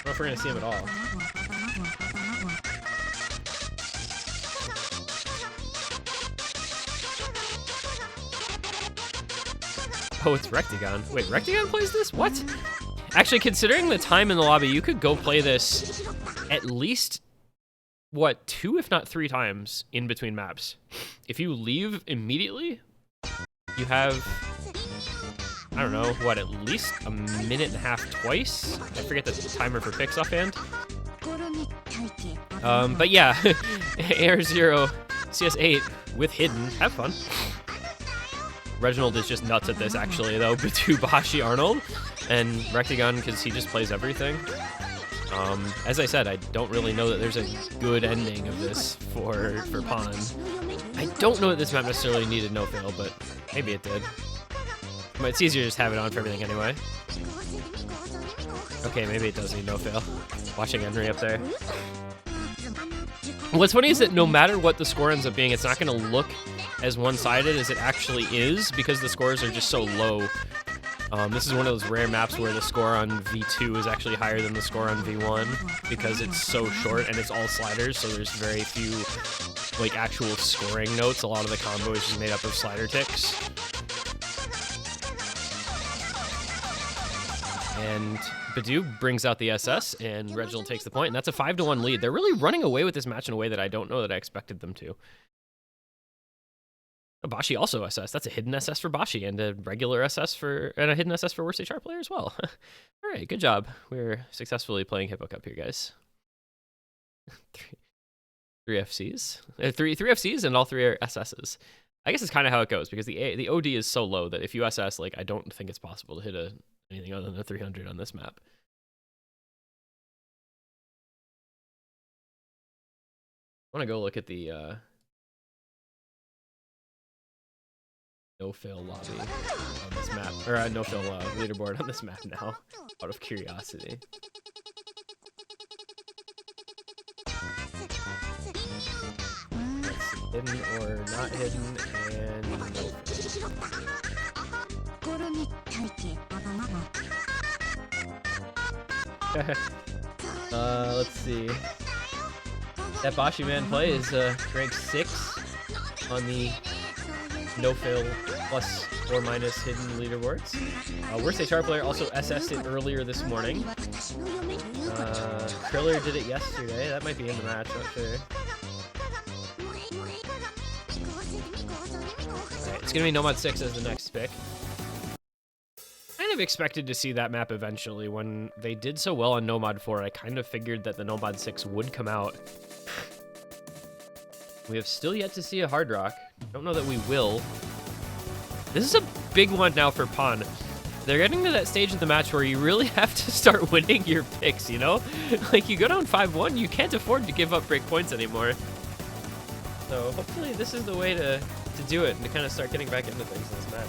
I don't know if we're gonna see him at all. Oh, it's Rectagon. Wait, Rectagon plays this? What? Actually, considering the time in the lobby, you could go play this at least, what, 2 if not 3 times in between maps. If you leave immediately, you have, I don't know, what, at least a minute and a half twice? I forget the timer for picks offhand. But yeah, AR0 CS8 with hidden. Have fun. Reginald is just nuts at this, actually, though. Batu, Bashi, Arnold, and Rectagon, because he just plays everything. As I said, I don't really know that there's a good ending of this for Pawn. I don't know that this map necessarily needed no-fail, but maybe it did. But it's easier to just have it on for everything anyway. Okay, maybe it does need no-fail. Watching Henry up there. What's funny is that no matter what the score ends up being, it's not going to look as one-sided as it actually is because the scores are just so low. This is one of those rare maps where the score on V2 is actually higher than the score on V1 because it's so short and it's all sliders, so there's very few like actual scoring notes. A lot of the combo is just made up of slider ticks. And Badu brings out the SS, and Reginald takes the point, and that's a 5-1 lead. They're really running away with this match in a way that I don't know that I expected them to. Bashi also SS. That's a hidden SS for Bashi, and a regular SS for, and a hidden SS for worst HR player as well. All right, good job. We're successfully playing Hippo Cup here, guys. three FCs, three FCs, and all 3 are SSs. I guess it's kind of how it goes because the OD is so low that if you SS, like, I don't think it's possible to hit anything other than a 300 on this map. I want to go look at the no-fail lobby on this map, or no-fail leaderboard on this map now, out of curiosity. Let's see, hidden or not hidden, and no-fail. Let's see. That Bashi man play is ranked 6 on the no-fail plus or minus hidden leaderboards. Worst HR player also SS'd it earlier this morning. Kriller did it yesterday. That might be in the match, not sure. Alright, it's gonna be Nomad 6 as the next pick. Kind of expected to see that map eventually. When they did so well on Nomad 4, I kind of figured that the Nomad 6 would come out. We have still yet to see a Hard Rock. Don't know that we will. This is a big one now for Pawn. They're getting to that stage of the match where you really have to start winning your picks, you know? Like, you go down 5-1, you can't afford to give up break points anymore. So hopefully this is the way to do it and to kind of start getting back into things in this match.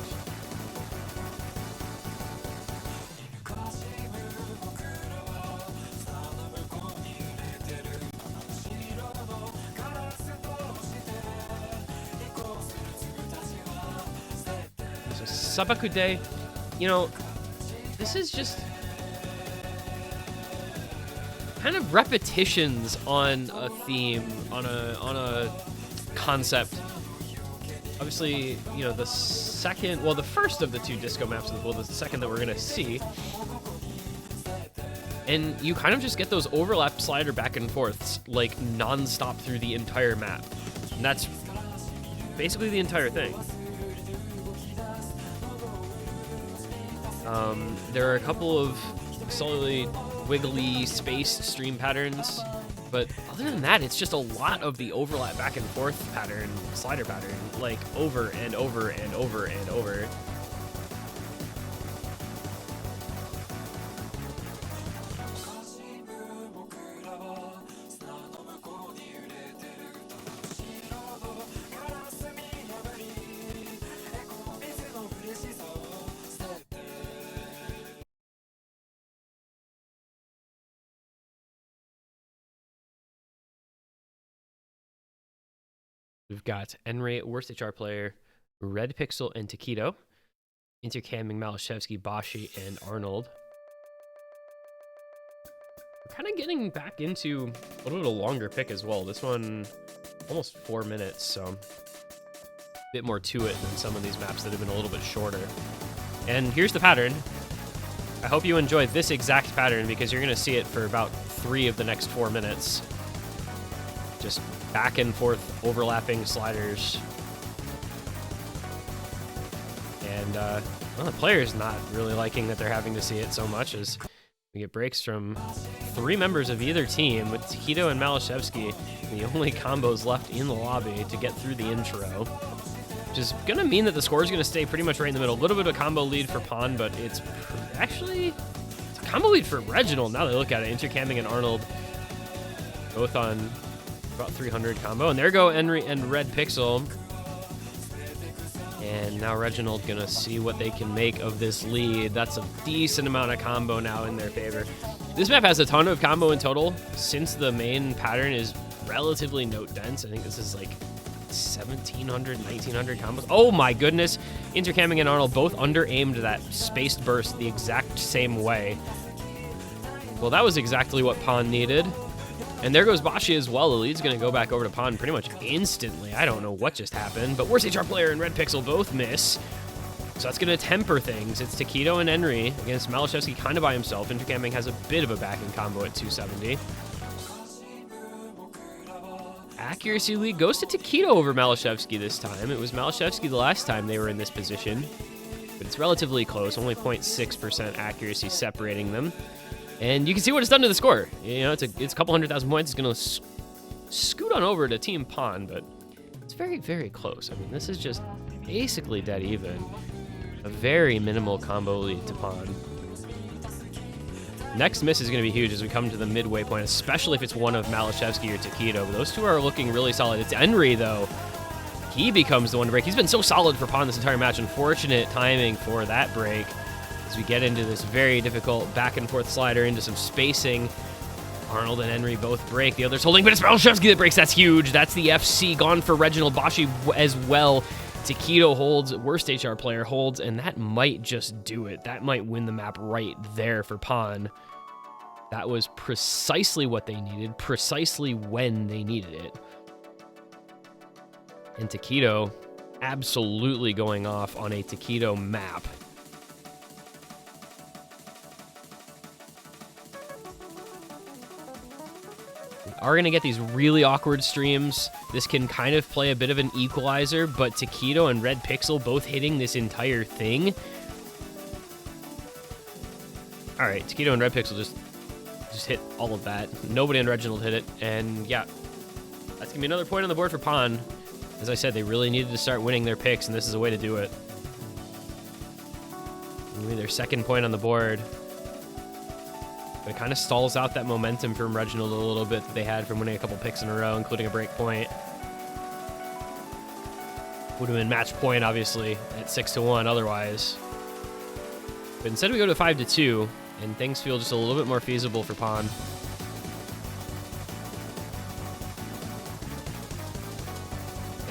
So Sabakude, you know, this is just kind of repetitions on a theme, on a concept. Obviously, you know, the first of the two disco maps, well, the second that we're gonna see, and you kind of just get those overlap slider back and forths like non-stop through the entire map, and that's basically the entire thing. There are a couple of solidly wiggly spaced stream patterns, but other than that, it's just a lot of the overlap back and forth pattern, slider pattern, like over and over and over and over. We've got Enray, worst HR player, Red Pixel, and Taquito. Intercamming Malashevsky, Bashi, and Arnold. We're kind of getting back into a little bit of a longer pick as well. This one, almost 4 minutes, so a bit more to it than some of these maps that have been a little bit shorter. And here's the pattern. I hope you enjoy this exact pattern because you're going to see it for about 3 of the next 4 minutes. Just back and forth overlapping sliders. And well, the player's not really liking that they're having to see it so much, as we get breaks from 3 members of either team, with Taquito and Malashevsky the only combos left in the lobby to get through the intro. Which is going to mean that the score is going to stay pretty much right in the middle. A little bit of a combo lead for Pon, but it's actually a combo lead for Reginald now that I look at it. Intercamming and Arnold both on about 300 combo. And there go Henry and Red Pixel. And now Reginald gonna see what they can make of this lead. That's a decent amount of combo now in their favor. This map has a ton of combo in total, since the main pattern is relatively note dense. I think this is like 1,700, 1,900 combos. Oh my goodness. Intercamming and Arnold both under-aimed that spaced burst the exact same way. Well, that was exactly what Pon needed. And there goes Bashi as well. The lead's going to go back over to Pon pretty much instantly. I don't know what just happened, but worst HR player and Red Pixel both miss. So that's going to temper things. It's Taquito and Henry against Malashevsky kind of by himself. Intercamming has a bit of a backing combo at 270. Accuracy lead goes to Taquito over Malashevsky this time. It was Malashevsky the last time they were in this position, but it's relatively close. Only 0.6% accuracy separating them. And you can see what it's done to the score. You know, it's a couple 100,000 points. It's going to scoot on over to Team Pon, but it's very, very close. I mean, this is just basically dead even. A very minimal combo lead to Pon. Next miss is going to be huge as we come to the midway point, especially if it's one of Malashevsky or Taquito. But those two are looking really solid. It's Henry, though. He becomes the one to break. He's been so solid for Pon this entire match. Unfortunate timing for that break. As we get into this very difficult back and forth slider into some spacing. Arnold and Henry both break. The other's holding, but it's Malashevsky that breaks. That's huge. That's the FC gone for Reginald. Bashi as well. Taquito holds, worst HR player holds, and that might just do it. That might win the map right there for Pon. That was precisely what they needed, precisely when they needed it. And Taquito absolutely going off on a Taquito map. Are going to get these really awkward streams. This can kind of play a bit of an equalizer, but Taquito and Red Pixel both hitting this entire thing. All right, Taquito and Red Pixel just hit all of that. Nobody on Reginald hit it, and yeah, that's going to be another point on the board for Pon. As I said, they really needed to start winning their picks, and this is a way to do it. Maybe their second point on the board. But it kind of stalls out that momentum from Reginald a little bit that they had from winning a couple picks in a row, including a break point. Would have been match point, obviously, at 6-1 otherwise. But instead we go to 5-2, and things feel just a little bit more feasible for Pawn.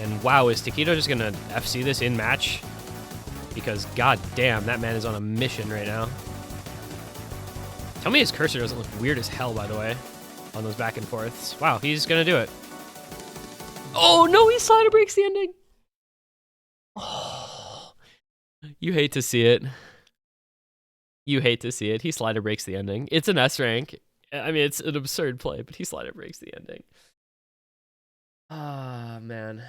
And wow, is Taquito just gonna FC this in match? Because god damn, that man is on a mission right now. Tell me his cursor doesn't look weird as hell, by the way, on those back and forths. Wow, he's gonna do it. Oh no, he slider breaks the ending. Oh, you hate to see it. You hate to see it. He slider breaks the ending. It's an S rank. I mean, it's an absurd play, but he slider breaks the ending. Ah, man.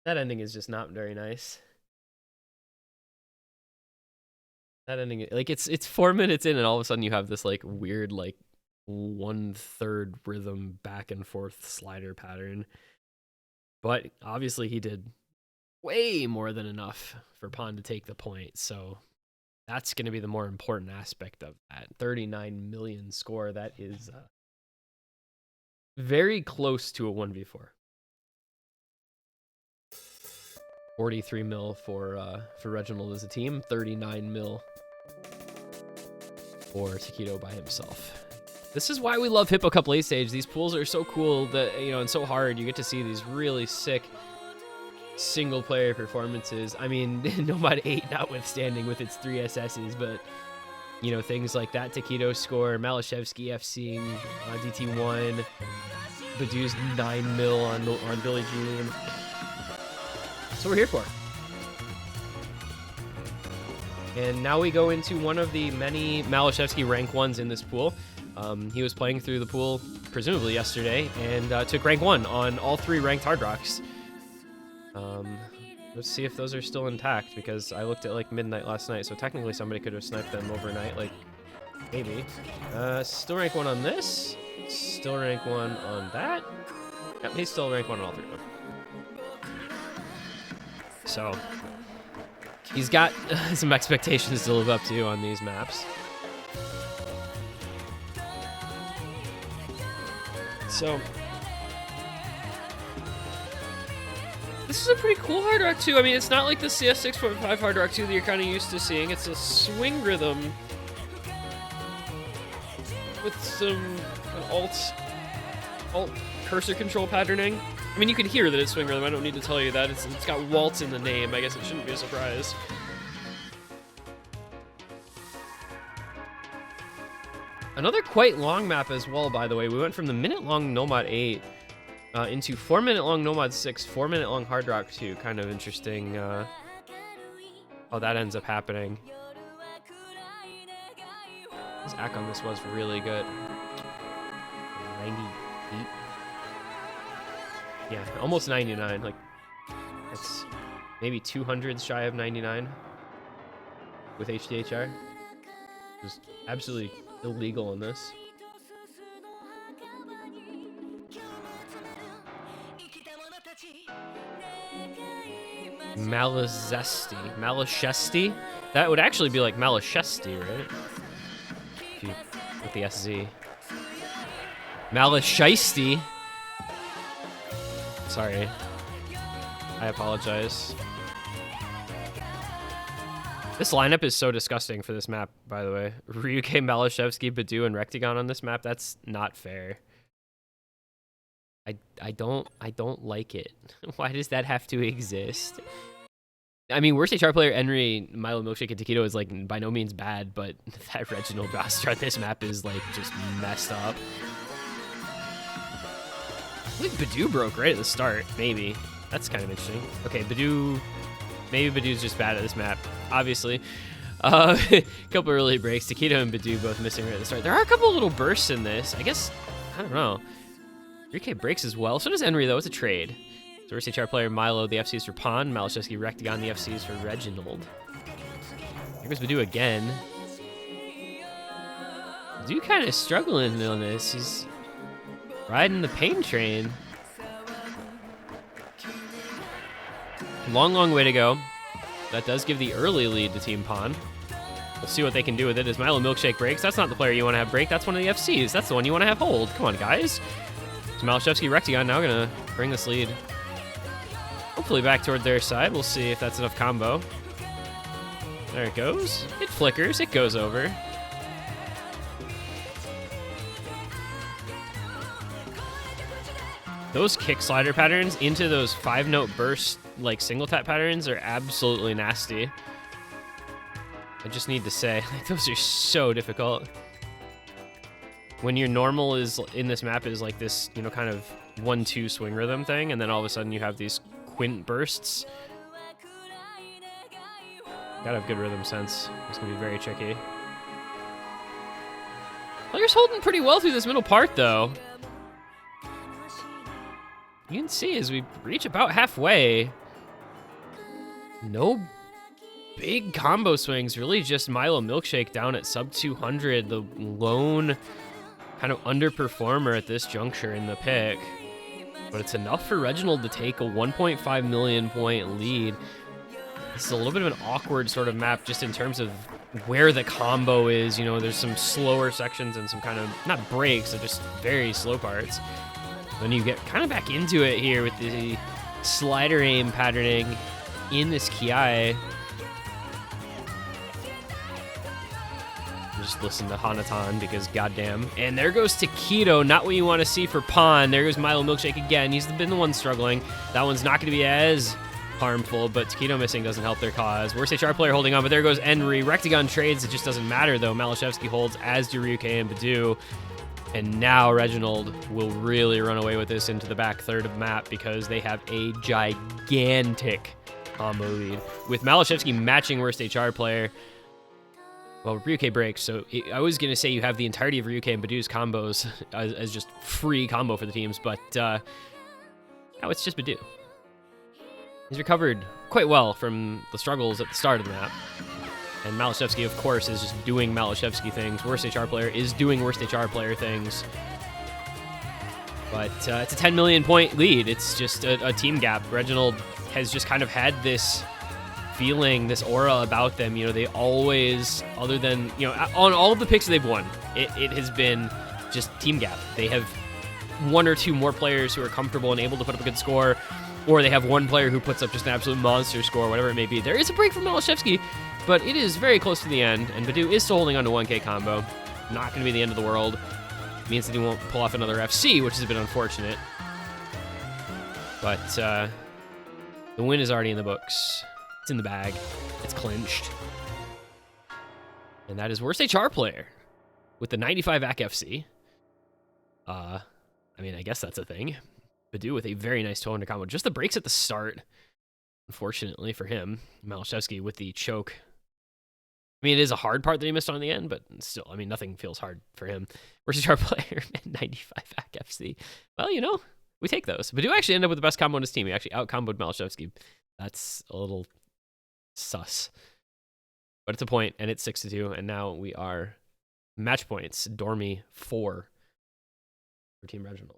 That ending is just not very nice. That ending, like, it's 4 minutes in, and all of a sudden you have this, like, weird, like, 1/3 rhythm back and forth slider pattern. But obviously he did way more than enough for Pawn to take the point, so that's going to be the more important aspect of that. 39 million score, that is very close to a 1v4. 43 mil for Reginald as a team, 39 mil for Taquito by himself. This is why we love Hippo Cup late stage. These pools are so cool that, you know, and so hard. You get to see these really sick single player performances. I mean, Nomad 8 notwithstanding with its 3 SSs, but you know, things like that Taquito score, Malashevsky FC, DT1, Badoo's 9 mil on Billie Jean. That's what we're here for. And now we go into one of the many Malashevsky rank 1s in this pool. He was playing through the pool, presumably yesterday, and took rank 1 on all 3 ranked Hard Rocks. Let's see if those are still intact, because I looked at like midnight last night, so technically somebody could have sniped them overnight, like, maybe. Still rank 1 on this, still rank 1 on that. Yep, he's still rank 1 on all 3 of them. So, he's got some expectations to live up to on these maps. So, this is a pretty cool Hard Rock 2. I mean, it's not like the CS6.5 Hard Rock 2 that you're kind of used to seeing. It's a swing rhythm with some alt cursor control patterning. I mean, you can hear that it's swing rhythm. I don't need to tell you that. It's got waltz in the name. I guess it shouldn't be a surprise. Another quite long map as well, by the way. We went from the minute-long Nomad 8 into 4-minute-long Nomad 6, 4-minute-long Hard Rock 2. Kind of interesting how that ends up happening. His act on this was really good. 98? Yeah, almost 99. Like, that's maybe 200s shy of 99 with HDHR. Just absolutely illegal in this. Malashevsky? That would actually be like Malashevsky, right? If you, with the SZ. Malashevsky. Sorry. I apologize. This lineup is so disgusting for this map, by the way. Ryuke, Malashevsky, Badoo, and Rectagon on this map. That's not fair. I don't like it. Why does that have to exist? I mean, worst HR player Henry, Milo Milkshake, and Taquito is like by no means bad, but that Reginald roster on this map is like just messed up. I think Badoo broke right at the start, maybe. That's kind of interesting. Okay, Badoo, maybe Badoo's just bad at this map, obviously. A couple early breaks. Taquito and Badoo both missing right at the start. There are a couple little bursts in this. I guess, I don't know. 3K breaks as well. So does Henry, though. It's a trade. So worst HR player Milo, the FCs for Pawn. Malashevsky, Rectagon, the FCs for Reginald. Here goes Badoo again. Badoo kind of struggling on this. He's riding the pain train. Long way to go. That does give the early lead to Team Pawn. We'll see what they can do with it. As Milo Milkshake breaks, that's not the player you want to have break. That's one of the FCs. That's the one you want to have hold. Come on, guys. So Malashevsky, Rectagon now going to bring this lead. Oh, hopefully back toward their side. We'll see if that's enough combo. There it goes. It flickers. It goes over. Those kick slider patterns into those 5-note burst, like single tap patterns, are absolutely nasty. I just need to say, like, those are so difficult. When your normal is in this map is like this, you know, kind of 1-2 swing rhythm thing, and then all of a sudden you have these quint bursts. Gotta have good rhythm sense. It's gonna be very tricky. Player's holding pretty well through this middle part, though. You can see as we reach about halfway, no big combo swings, really just Milo Milkshake down at sub 200, the lone kind of underperformer at this juncture in the pick. But it's enough for Reginald to take a 1.5 million point lead. This is a little bit of an awkward sort of map just in terms of where the combo is. You know, there's some slower sections and some kind of, not breaks, they're just very slow parts. Then you get kind of back into it here with the slider aim patterning in this Ki. Just listen to Hanatan because goddamn. And there goes Taquito, not what you want to see for Pawn. There goes Milo Milkshake again. He's been the one struggling. That one's not going to be as harmful, but Taquito missing doesn't help their cause. Worst HR player holding on, but there goes Enri. Rectagon trades, it just doesn't matter though. Malashevsky holds, as do Ryuke and Badu. And now Reginald will really run away with this into the back third of the map because they have a gigantic combo lead. With Malashevsky matching worst HR player, well, Ryuke breaks, so I was going to say you have the entirety of Ryuke and Badu's combos as just free combo for the teams, but now it's just Badu. He's recovered quite well from the struggles at the start of the map. And Malashevsky, of course, is just doing Malashevsky things. Worst HR player is doing worst HR player things. But it's a 10 million point lead. It's just a team gap. Reginald has just kind of had this feeling, this aura about them. You know, they always, other than, you know, on all of the picks they've won, it has been just team gap. They have one or two more players who are comfortable and able to put up a good score, or they have one player who puts up just an absolute monster score, whatever it may be. There is a break from Malashevsky, but it is very close to the end, and Badu is still holding on to 1K combo. Not going to be the end of the world. It means that he won't pull off another FC, which has been unfortunate. But the win is already in the books. It's in the bag. It's clinched. And that is worst HR player with the 95 AC FC. I mean, I guess that's a thing. Badu with a very nice 1200 combo. Just the breaks at the start, unfortunately for him. Malashevsky with the choke. I mean, it is a hard part that he missed on the end, but still, I mean, nothing feels hard for him. Worst HR player, 95 AC FC. Well, you know, we take those. Badu actually ended up with the best combo on his team. He actually out-comboed Malashevsky. That's a little sus. But it's a point, and it's 6-2, and now we are match points. Dormy 4 for Team Reginald.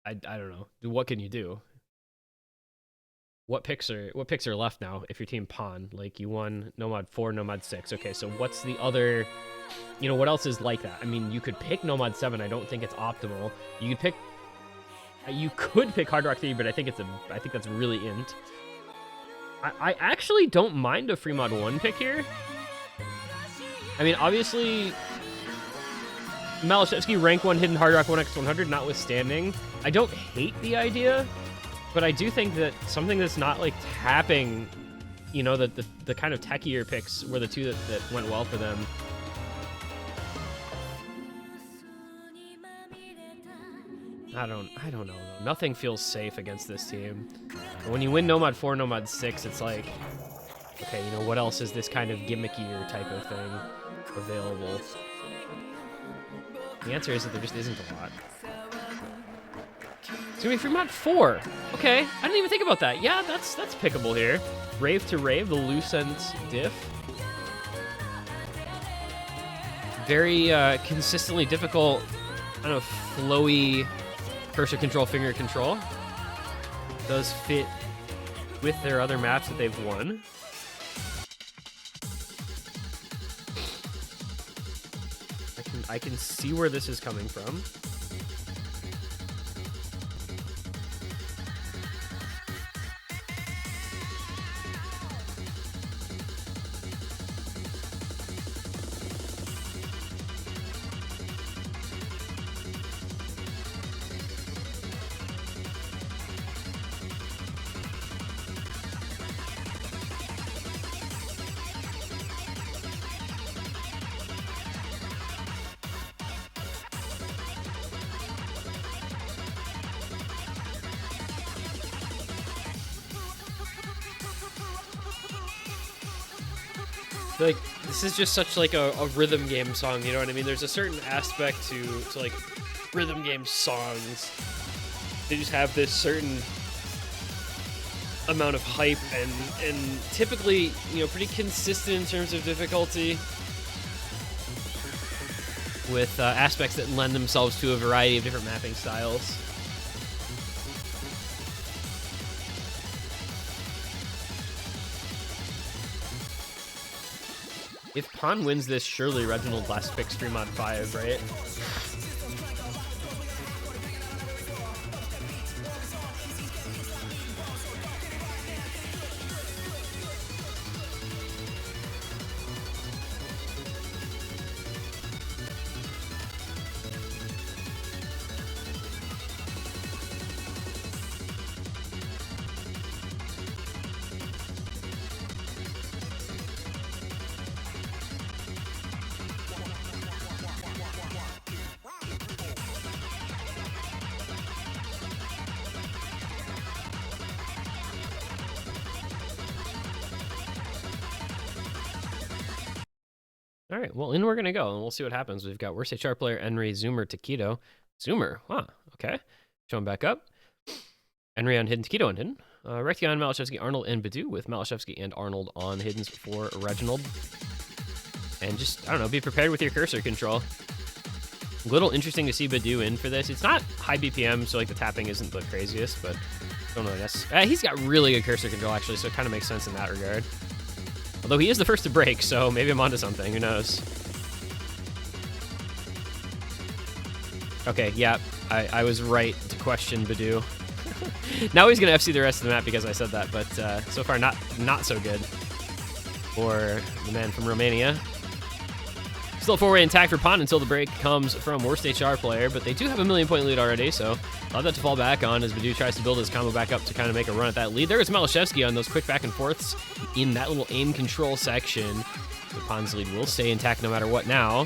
I don't know. What can you do? What picks are left now if your team pawn? Like, you won Nomad 4, Nomad 6. Okay, so what's the other, you know, what else is like that? I mean, you could pick Nomad 7. I don't think it's optimal. You could pick Hard Rock 3, but I think that's really int. I actually don't mind a free mod 1 pick here. I mean, obviously Malashevsky rank 1 hidden Hard Rock 1x100 notwithstanding, I don't hate the idea, but I do think that something that's not like tapping, you know, the kind of techier picks were the two that went well for them. I don't know though. Nothing feels safe against this team. And when you win Nomad 4, Nomad 6, it's like, okay, you know, what else is this kind of gimmickier type of thing available? The answer is that there just isn't a lot. It's gonna be free mod 4. Okay, I didn't even think about that. Yeah, that's pickable here. Rave to Rave, the Lucent diff. Very consistently difficult, kind of flowy cursor control, finger control. Does fit with their other maps that they've won. I can see where this is coming from. Like, this is just such like a rhythm game song, you know what I mean? There's a certain aspect to like rhythm game songs. They just have this certain amount of hype and typically, you know, pretty consistent in terms of difficulty, with aspects that lend themselves to a variety of different mapping styles. If Pawn wins this, surely Reginald last pick stream on 5, right? All right, well, in we're going to go, and we'll see what happens. We've got worst HR player, Henry, Zoomer, Taquito. Zoomer, huh, okay. Showing back up. Henry on hidden, Taquito on hidden. Recti on Malashevsky, Arnold, and Badu, with Malashevsky and Arnold on hiddens for Reginald. And just, I don't know, be prepared with your cursor control. A little interesting to see Badu in for this. It's not high BPM, so like the tapping isn't the craziest, but I don't know, I guess. He's got really good cursor control, actually, so it kind of makes sense in that regard. Although he is the first to break, so maybe I'm onto something. Who knows? Okay, yeah, I was right to question Badu. Now he's going to FC the rest of the map because I said that, but so far not so good for the man from Romania. Still a 4-way intact for Pawn until the break comes from worst HR player, but they do have a 1,000,000-point lead already, so I'll have that to fall back on as Badu tries to build his combo back up to kind of make a run at that lead. There is Malashevsky on those quick back and forths in that little aim control section. So Pawn's lead will stay intact no matter what now.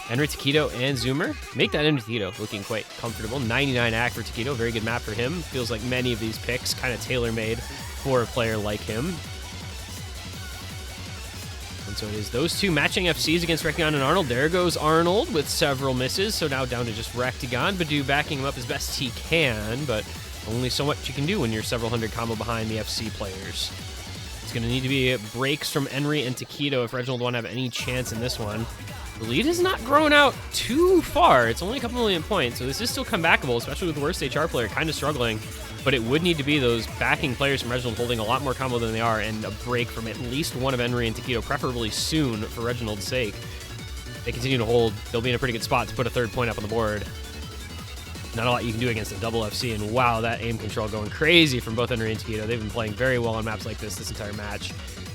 Henry, Taquito, and Zoomer make that into Taquito looking quite comfortable. 99 AC for Taquito, very good map for him. Feels like many of these picks kind of tailor-made for a player like him. And so it is those two matching FCs against Rectigon and Arnold. There goes Arnold with several misses, so now down to just Rectigon. Badu backing him up as best he can, but only so much you can do when you're several hundred combo behind the FC players. It's going to need to be breaks from Henry and Taquito if Reginald want to have any chance in this one. The lead has not grown out too far. It's only a couple million points, so this is still comebackable, especially with the worst HR player kind of struggling. But it would need to be those backing players from Reginald holding a lot more combo than they are, and a break from at least one of Henry and Taquito, preferably soon for Reginald's sake. If they continue to hold, they'll be in a pretty good spot to put a third point up on the board. Not a lot you can do against a double FC, and wow, that aim control going crazy from both Henry and Taquito. They've been playing very well on maps like this entire match.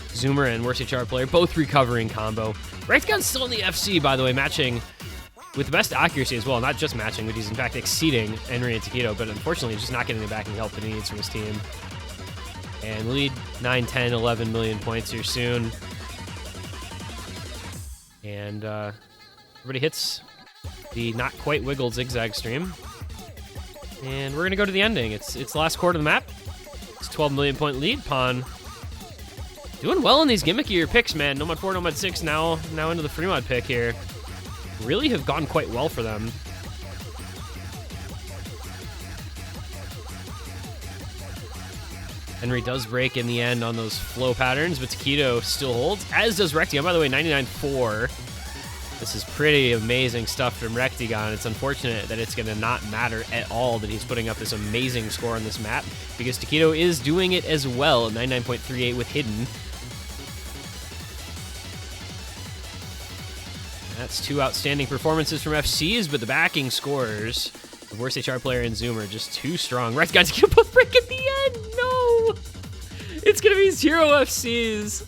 Zoomer and worst HR player both recovering combo. Rectigon's still in the FC, by the way, matching with the best accuracy as well, not just matching, but he's in fact exceeding Henry and Taquito, but unfortunately just not getting the backing help that he needs from his team. And lead 9, 10, 11 million points here soon. And everybody hits the not quite wiggled zigzag stream. And we're gonna go to the ending. It's the last quarter of the map. It's 12 million point lead. Pawn doing well in these gimmickier picks, man. Nomad 4, Nomad 6, now into the free mod pick here. Really have gone quite well for them. Henry does break in the end on those flow patterns, but Taquito still holds, as does Rectigon. By the way, 99-4. This is pretty amazing stuff from Rectigon. It's unfortunate that it's going to not matter at all that he's putting up this amazing score on this map, because Taquito is doing it as well, 99.38 with hidden. That's 2 outstanding performances from FCs, but the backing scores of worst HR player and Zoom are just too strong. Rectigon's gonna both break at the end. No, it's gonna be 0 FCs.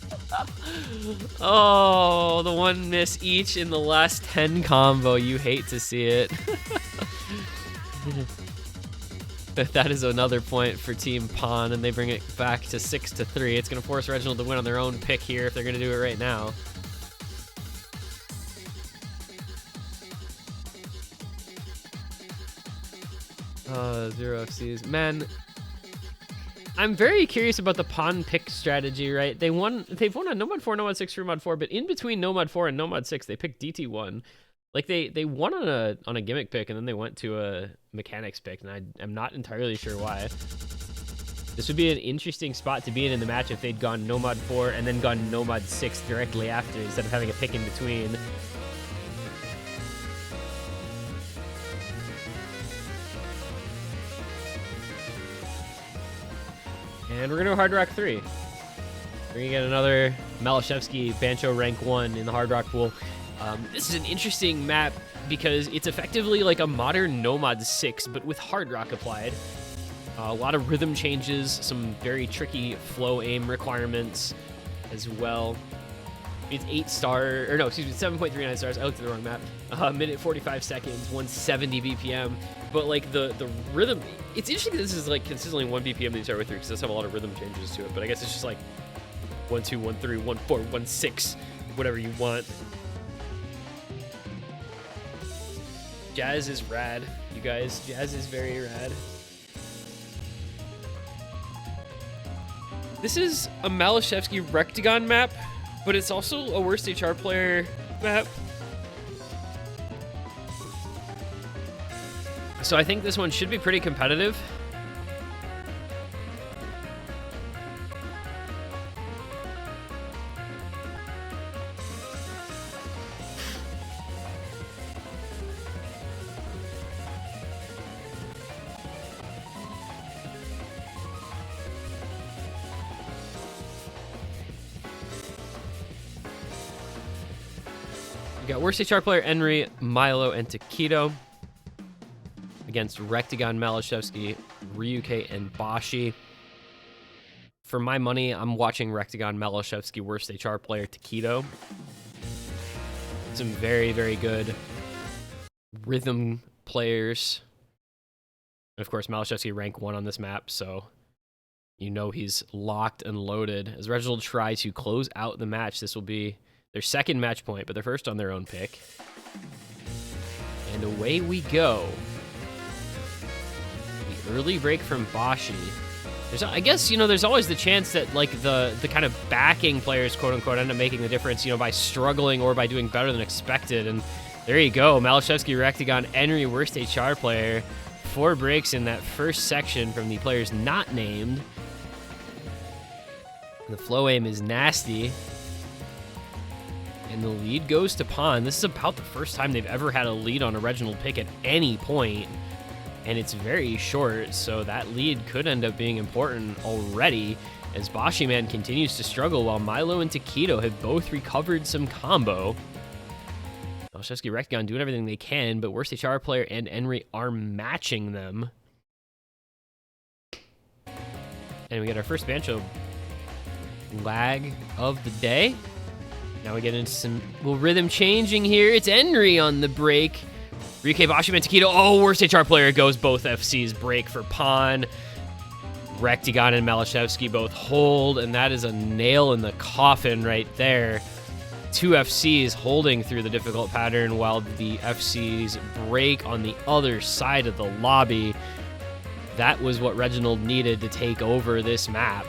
Oh, the 1 miss each in the last 10 combo. You hate to see it. That is another point for Team Pawn, and they bring it back to 6-3. It's going to force Reginald to win on their own pick here if they're going to do it right now. Zero FCs. Man, I'm very curious about the Pawn pick strategy, right? They've won on Nomad 4, Nomad 6, Nomad 4, but in between Nomad 4 and Nomad 6, they picked DT1. Like they won on a gimmick pick, and then they went to a mechanics pick, and I'm not entirely sure why. This would be an interesting spot to be in the match if they'd gone Nomad 4 and then gone Nomad 6 directly after, instead of having a pick in between. And we're gonna go Hard Rock 3. We're gonna get another Malashevsky Bancho rank 1 in the Hard Rock pool. This is an interesting map because it's effectively like a modern Nomad 6, but with Hard Rock applied. A lot of rhythm changes, some very tricky flow aim requirements as well. It's 7.39 stars. I looked at the wrong map. Minute 45 seconds, 170 BPM. But like the rhythm, it's interesting that this is like consistently 1 BPM the entire way through, because it does have a lot of rhythm changes to it. But I guess it's just like 1, 2, 1, 3, 1, 4, 1, 6, whatever you want. Jazz is rad, you guys. Jazz is very rad. This is a Malashevsky Rectagon map, but it's also a worst HR player map. So I think this one should be pretty competitive. We got worst HR player Henry, Milo, and Taquito against Rectagon, Malashevsky, Ryuke, and Bashi. For my money, I'm watching Rectagon, Malashevsky, worst HR player Taquito. Some very, very good rhythm players. And of course, Malashevsky rank 1 on this map, so you know he's locked and loaded. As Reginald try to close out the match, this will be their second match point, but they're first on their own pick. And away we go. The early break from Bashi. I guess, you know, there's always the chance that, like, the kind of backing players, quote-unquote, end up making the difference, you know, by struggling or by doing better than expected. And there you go. Malashevsky, Rectagon, Henry, worst HR player. 4 breaks in that first section from the players not named. The flow aim is nasty. And the lead goes to Pawn. This is about the first time they've ever had a lead on a Reginald pick at any point. And it's very short, so that lead could end up being important already as Bashi Man continues to struggle while Milo and Taquito have both recovered some combo. Malashevsky, Rectagon doing everything they can, but worst HR player and Henry are matching them. And we get our first Bancho lag of the day. Now we get into some rhythm changing here. It's Henry on the break. Ryuke, Bashi, and Taquito. Oh, worst HR player goes. Both FCs break for Pawn. Rectagon and Malashevsky both hold, and that is a nail in the coffin right there. 2 FCs holding through the difficult pattern while the FCs break on the other side of the lobby. That was what Reginald needed to take over this map.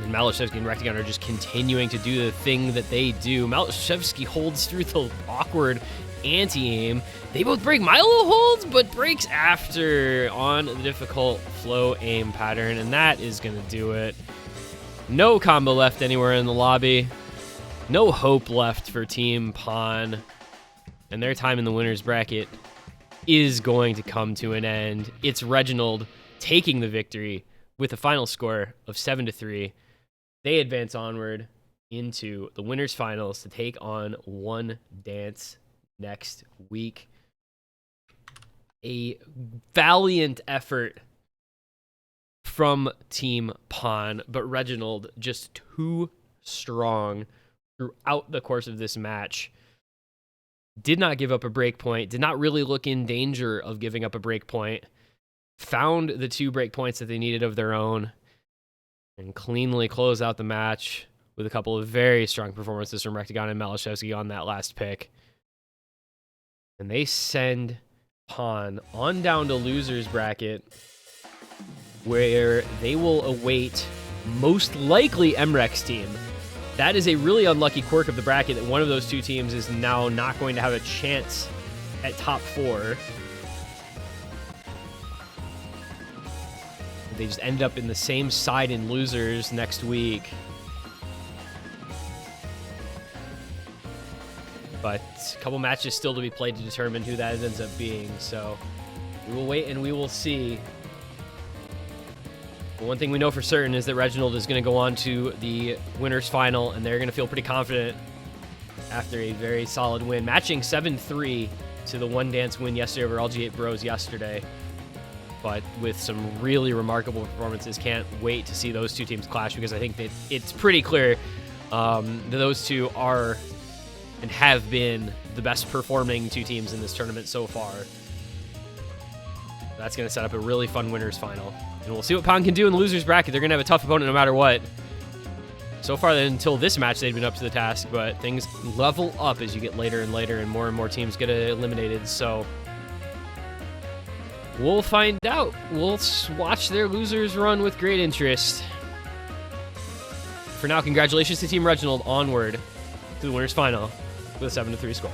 And Malashevsky and Rectagon are just continuing to do the thing that they do. Malashevsky holds through the awkward anti-aim. They both break. Milo holds, but breaks after on the difficult flow aim pattern, and that is going to do it. No combo left anywhere in the lobby. No hope left for Team Pawn, and their time in the winner's bracket is going to come to an end. It's Reginald taking the victory with a final score of 7-3. They advance onward into the winners finals to take on One Dance next week. A valiant effort from Team Pawn, but Reginald just too strong throughout the course of this match. Did not give up a break point, did not really look in danger of giving up a break point, found the 2 break points that they needed of their own, and cleanly closed out the match with a couple of very strong performances from Rectagon and Malashevsky on that last pick. And they send Pawn on down to losers bracket, where they will await most likely MREC's team. That is a really unlucky quirk of the bracket that one of those 2 teams is now not going to have a chance at top 4. They just end up in the same side in losers next week. But a couple matches still to be played to determine who that ends up being. So we will wait and we will see. But one thing we know for certain is that Reginald is going to go on to the winners final, and they're going to feel pretty confident after a very solid win, matching 7-3 to the One Dance win yesterday over LG8 Bros yesterday. But with some really remarkable performances. Can't wait to see those 2 teams clash, because I think that it's pretty clear that those 2 are and have been the best performing 2 teams in this tournament so far. That's going to set up a really fun winners final. And we'll see what Pawn can do in the losers bracket. They're going to have a tough opponent no matter what. So far, until this match, they've been up to the task, but things level up as you get later and later and more teams get eliminated. So we'll find out. We'll watch their losers run with great interest. For now, congratulations to Team Reginald. Onward to the winners final with a 7-3 score.